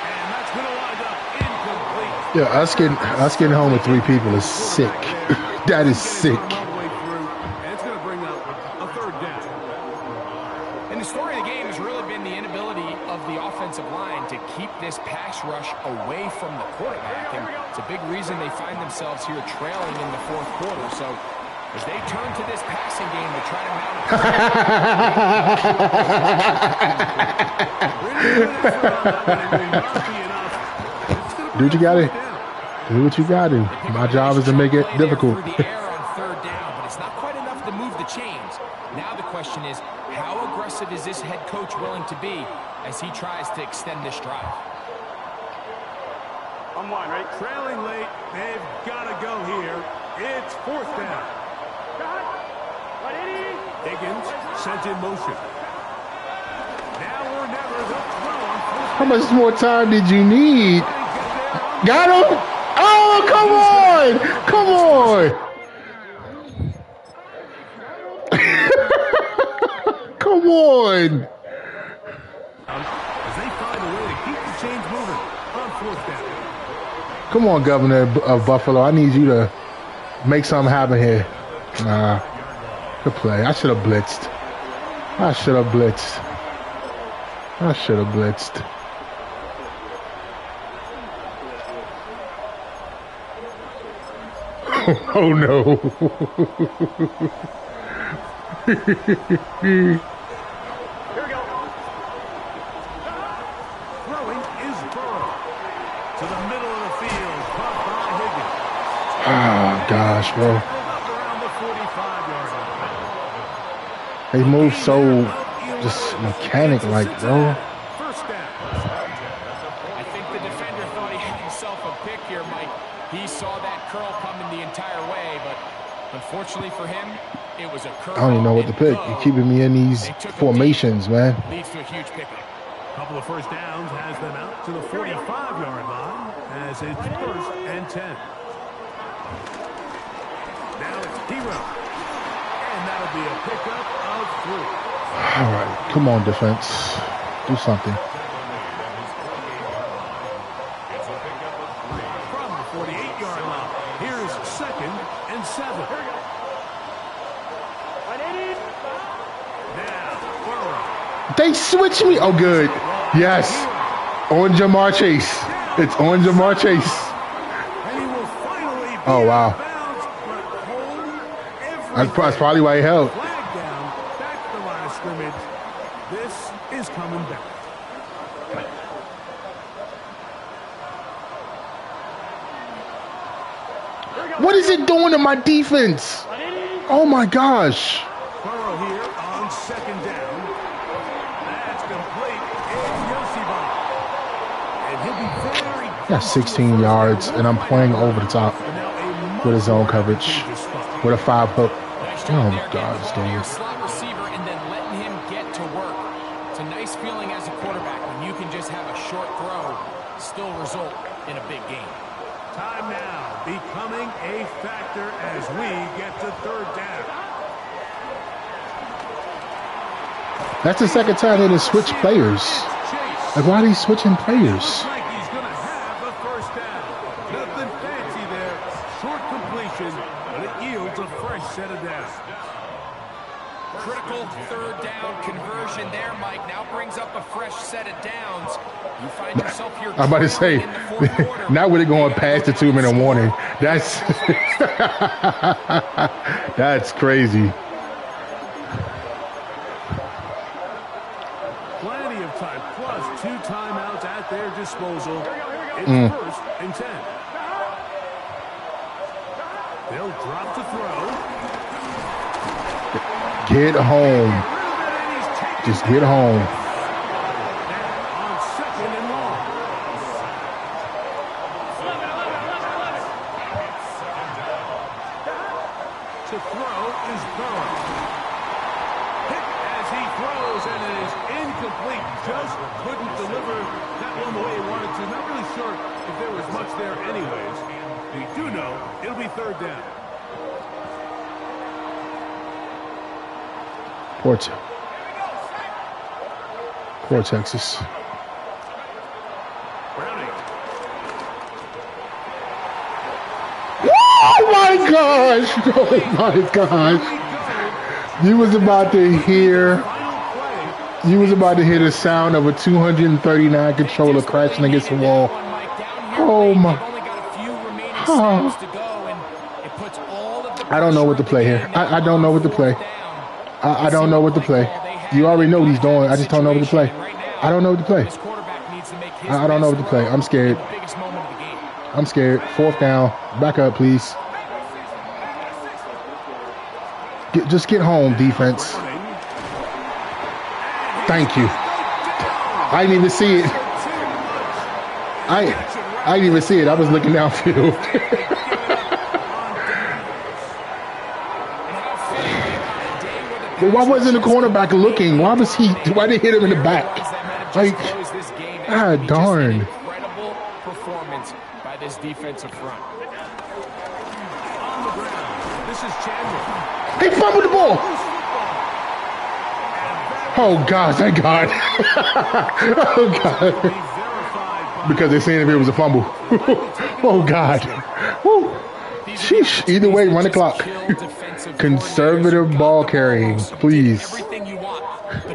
And that's going to wind up incomplete. Yeah, us getting home with 3 people is sick. That is sick. All the way through, and it's going to bring up a 3rd down. And the story of the game has really been the inability of the offensive line to keep this pass rush away from the quarterback. And it's a big reason they find themselves here trailing in the 4th quarter. So as they turn to this passing game to try to mount Do what you gotta. Do what you gotta. My job is to make it difficult. Through the air on 3rd down, but it's not quite enough to move the chains. Now the question is, how aggressive is this head coach willing to be as he tries to extend this drive? On 1, ready? Trailing late, they've got to go here. It's 4th down. Higgins sent in motion. Now or never, they'll throw on 4th. How much more time did you need? Got him? Oh, come on! Come on! Come on! As they find a way to keep the chains moving on 4th down. Come on, Governor of Buffalo. I need you to make something happen here. Nah. Good play. I should have blitzed. I should have blitzed. I should have blitzed. Oh no. Here we go. Throwing is Burrow. To the middle of the field. Caught by Higgins. Oh gosh, bro. Up around the 45-yard line. They move so just mechanic-like, bro. 1st down. I think the defender thought he had himself a pick here, Mike. He saw that curl coming the entire way, but unfortunately for him, it was a curl. I don't even know what to pick. You're keeping me in these formations, man. Leads to a huge pickup. A couple of 1st downs has them out to the 45-yard line as it's 1st and 10. Now it's Hero. And that'll be a pickup of 3. All right, come on, defense. Do something. From the 48-yard line, here's 2nd and 7. Now, Burrow. They switch me. Oh, good. Yes. On Jamar Chase. It's on Jamar Chase. And he will finally be Oh, wow. bounds, but hold That's probably why he held. flag down, back to the line of scrimmage. This is coming back. What is it doing to my defense? Oh my gosh. Burrow here on second down. That's complete. And Yosibah. And he'll be very Got 16 yards, and I'm playing over the top with his zone coverage with a 5-hook. Oh my God, it's dangerous. Slot receiver and then letting him get to work. It's a nice feeling as a quarterback when you can just have a short throw still result in a big game. Time now becoming a factor as we get to third down. That's the second time they done switched players. Like, why are they switching players? Looks like he's going to have a first down. Nothing fancy there. Short completion, but it yields a fresh set of downs. Critical third down conversion there, Mike. Now brings up a fresh set of downs. You find yourself here. I'm about to say, now we're going past the 2-minute warning. That's that's crazy. Plenty of time, plus 2 timeouts at their disposal. It's first and 10. They'll drop to throw. Get home. Just get home. On second and long. To throw is Burrow. Hit as he throws, and it is incomplete. Just couldn't deliver that one the way he wanted to. Not really sure if there was much there anyways. We do know it'll be third down. Poor Texas. Browning. Oh my gosh! Oh my gosh! You was about to hear the sound of a 239 controller crashing against the wall. Oh my! Oh. I don't know what to play here. I don't know what to play. I don't know what to play. You already know what he's doing. I just don't know what to play. I don't know what to play. I don't know what to play. I'm scared. I'm scared. Fourth down. Back up, please. Just get home, defense. Thank you. I didn't even see it. I didn't even see it. I was looking downfield. But why wasn't the cornerback looking? Why did he hit him in the back? Like, God darn. Incredible performance by this defensive front. On the ground, this is Chandler. He fumbled the ball. Oh, God, thank God. Oh, God. Because they're saying if it was a fumble. Oh, God. Woo. Sheesh. Either way, run the clock. Conservative ball carrying, please.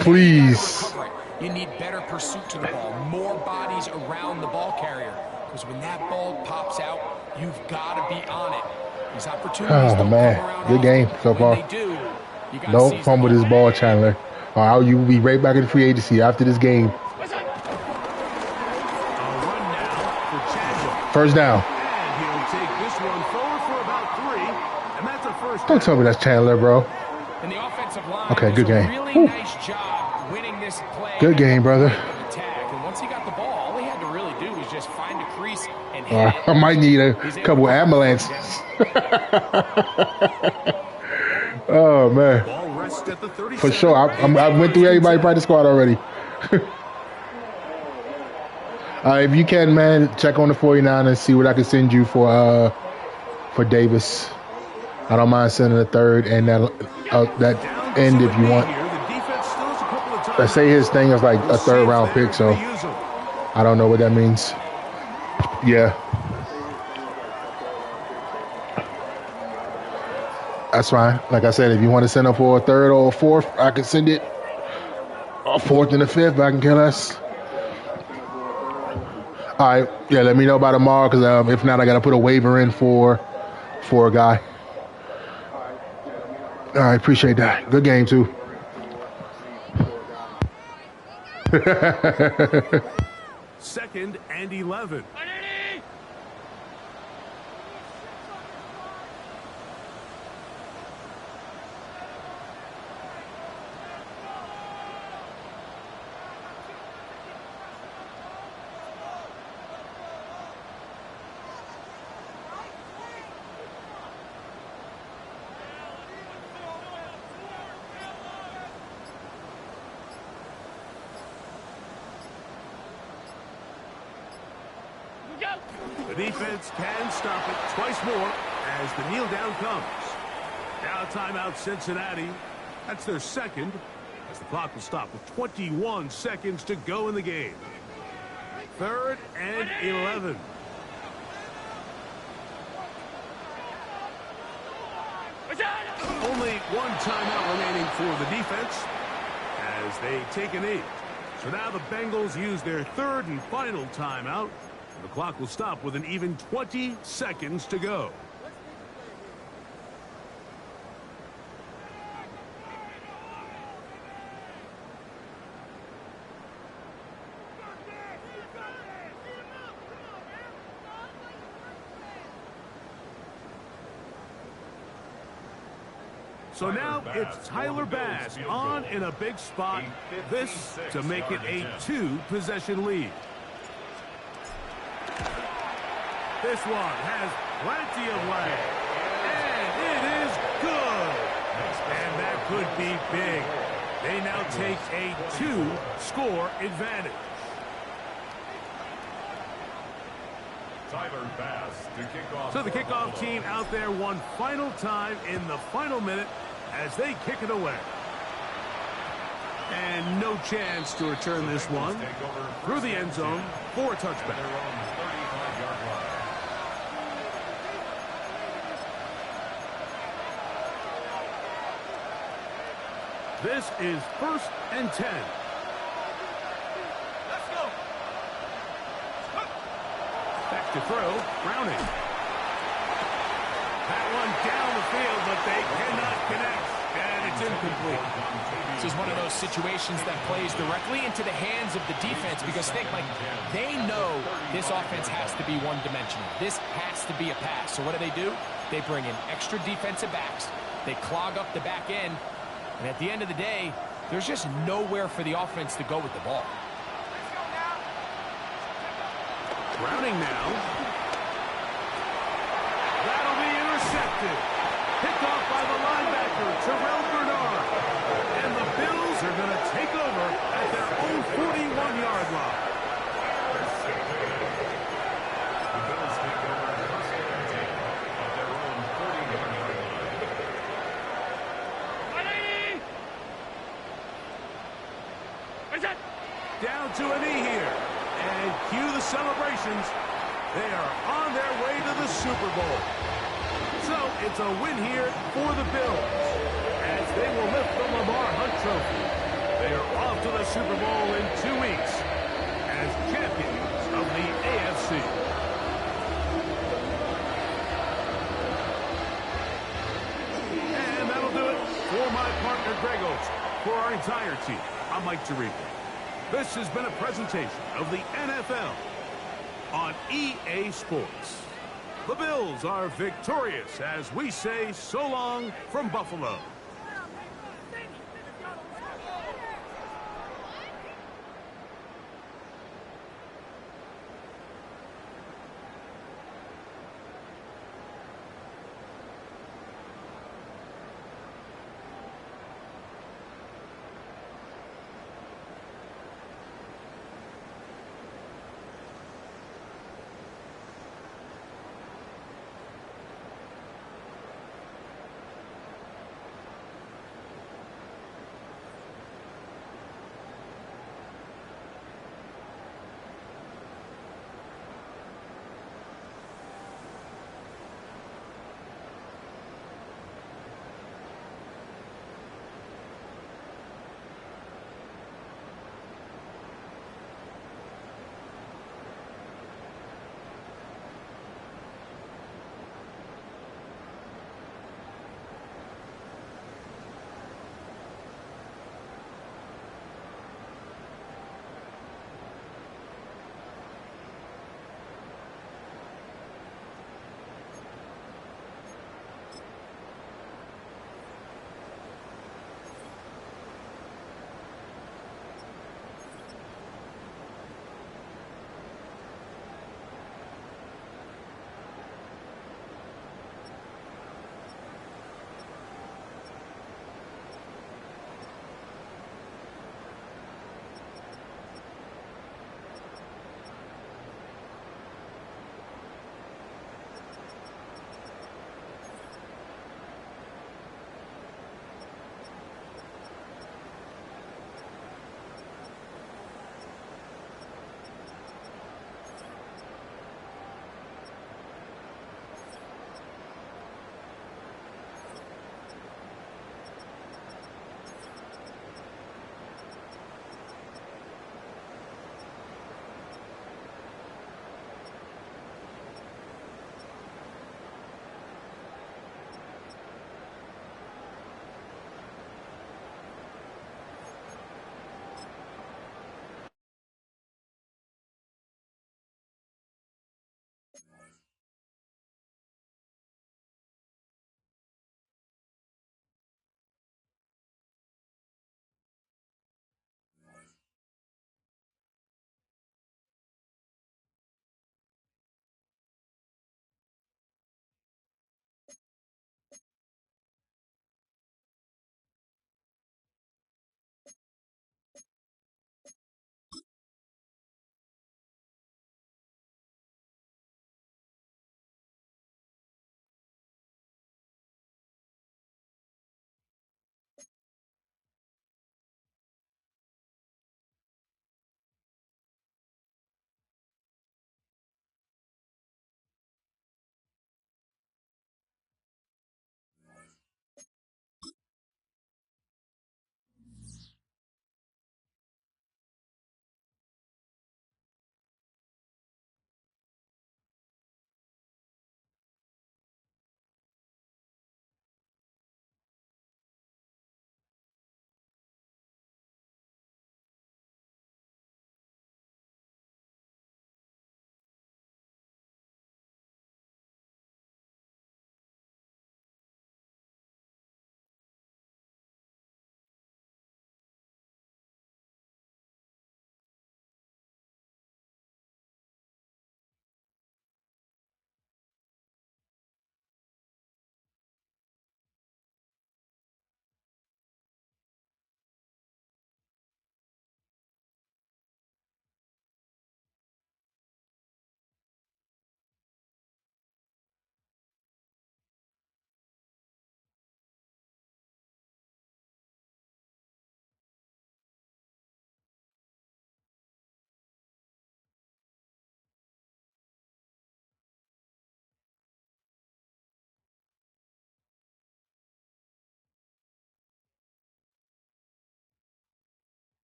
Please. You need better pursuit to the ball, more bodies around the ball carrier. Because when that ball pops out, you've got to be on it. These opportunities Oh, man. Good game so far. Don't fumble this ball, Chandler. Or you will be right back in the free agency after this game. First down. Don't tell me that's Chandler, bro. Okay, good game. Really nice job winning this play. Good game, brother. And once he got the ball, all he had to really do was just find a crease and hit it. I might need a couple ambulances. Oh, man. For sure. I went through everybody practice squad already. If you can, man, check on the 49 and see what I can send you for Davis. I don't mind sending a third and that end if you want. Let's say his thing is like a third round pick, so I don't know what that means. Yeah. That's fine. Like I said, if you want to send up for a third or a fourth, I can send it. A fourth and a fifth, I can care less. All right. Yeah, let me know by tomorrow, because if not, I got to put a waiver in for a guy. All right, appreciate that. Good game, too. Second and 11. The defense can stop it twice more as the kneel down comes. Now timeout Cincinnati. That's their second, as the clock will stop with 21 seconds to go in the game. 3rd and 11. Only one timeout remaining for the defense as they take a knee. So now the Bengals use their 3rd and final timeout. The clock will stop with an even 20 seconds to go. So now it's Tyler Bass on in a big spot. This to make it a 2-possession lead. This one has plenty of leg. And it is good. And that could be big. They now take a 2-score advantage. Tyler Bass to kick off. So the kickoff team out there one final time in the final minute as they kick it away. And no chance to return this one through the end zone for a touchback. This is 1st and 10. Let's go. Back to throw, Browning. That one down the field, but they cannot connect, and it's incomplete. This is one of those situations that plays directly into the hands of the defense because they know this offense has to be one-dimensional. This has to be a pass. So what do? They bring in extra defensive backs. They clog up the back end, and at the end of the day, there's just nowhere for the offense to go with the ball. Browning now. That'll be intercepted. Picked off by the linebacker, Terrell Bernard. And the Bills are going to take over at their own 41-yard line. The Bills take over first and 10 at their own 41-yard line. Down to a knee here. And cue the celebrations. They are on their way to the Super Bowl. So it's a win here for the Bills as they will lift the Lamar Hunt Trophy. They are off to the Super Bowl in 2 weeks as champions of the AFC. And that'll do it for my partner Greg Oates. For our entire team, I'm Mike Tirico. This has been a presentation of the NFL on EA Sports. The Bills are victorious as we say so long from Buffalo.